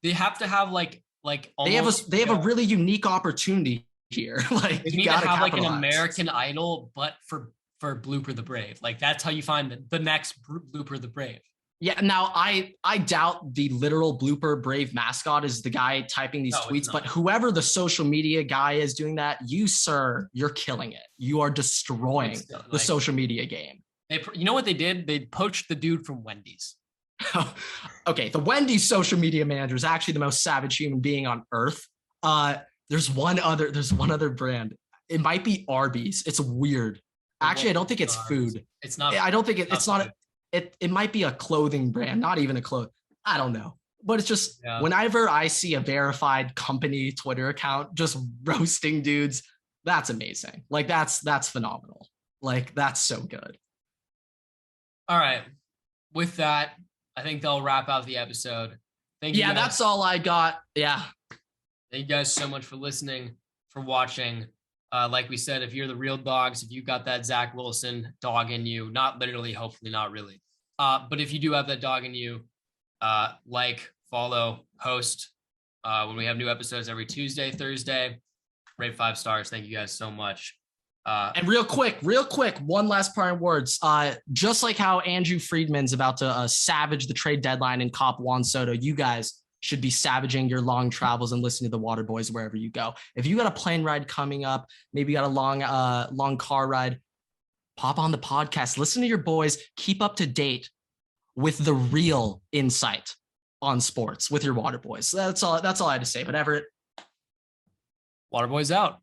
They have to have like they have a really unique opportunity here. Like you need to have like an American Idol, but for Blooper the Brave. Like that's how you find the next Blooper the Brave. Yeah. Now I doubt the literal Blooper Brave mascot is the guy typing these tweets, but whoever the social media guy is doing that, you, sir, you're killing it. You are destroying the social media game. You know what they did? They poached the dude from Wendy's. Okay. The Wendy's social media manager is actually the most savage human being on earth. There's one other brand. It might be Arby's. It's weird. Actually, I don't think it's food. It's not. I don't think it's not. It might be a clothing brand, not even a clothes. I don't know. But it's just whenever I see a verified company Twitter account just roasting dudes, that's amazing. Like that's phenomenal. Like that's so good. All right. With that, I think they'll wrap out the episode. Thank you. Yeah, that's all I got. Yeah. Thank you guys so much for listening, for watching. Like we said, if you're the real dogs, if you got that Zach Wilson dog in you, not literally, hopefully not really. But if you do have that dog in you, like, follow, post when we have new episodes every Tuesday, Thursday. Rate 5 stars. Thank you guys so much. And real quick, one last parting words. Just like how Andrew Friedman's about to savage the trade deadline and cop Juan Soto, you guys should be savaging your long travels and listening to the Water Boys wherever you go. If you got a plane ride coming up, maybe you got a long car ride, pop on the podcast, listen to your boys, keep up to date with the real insight on sports with your Water Boys. That's all I had to say. But Everett, Water Boys out.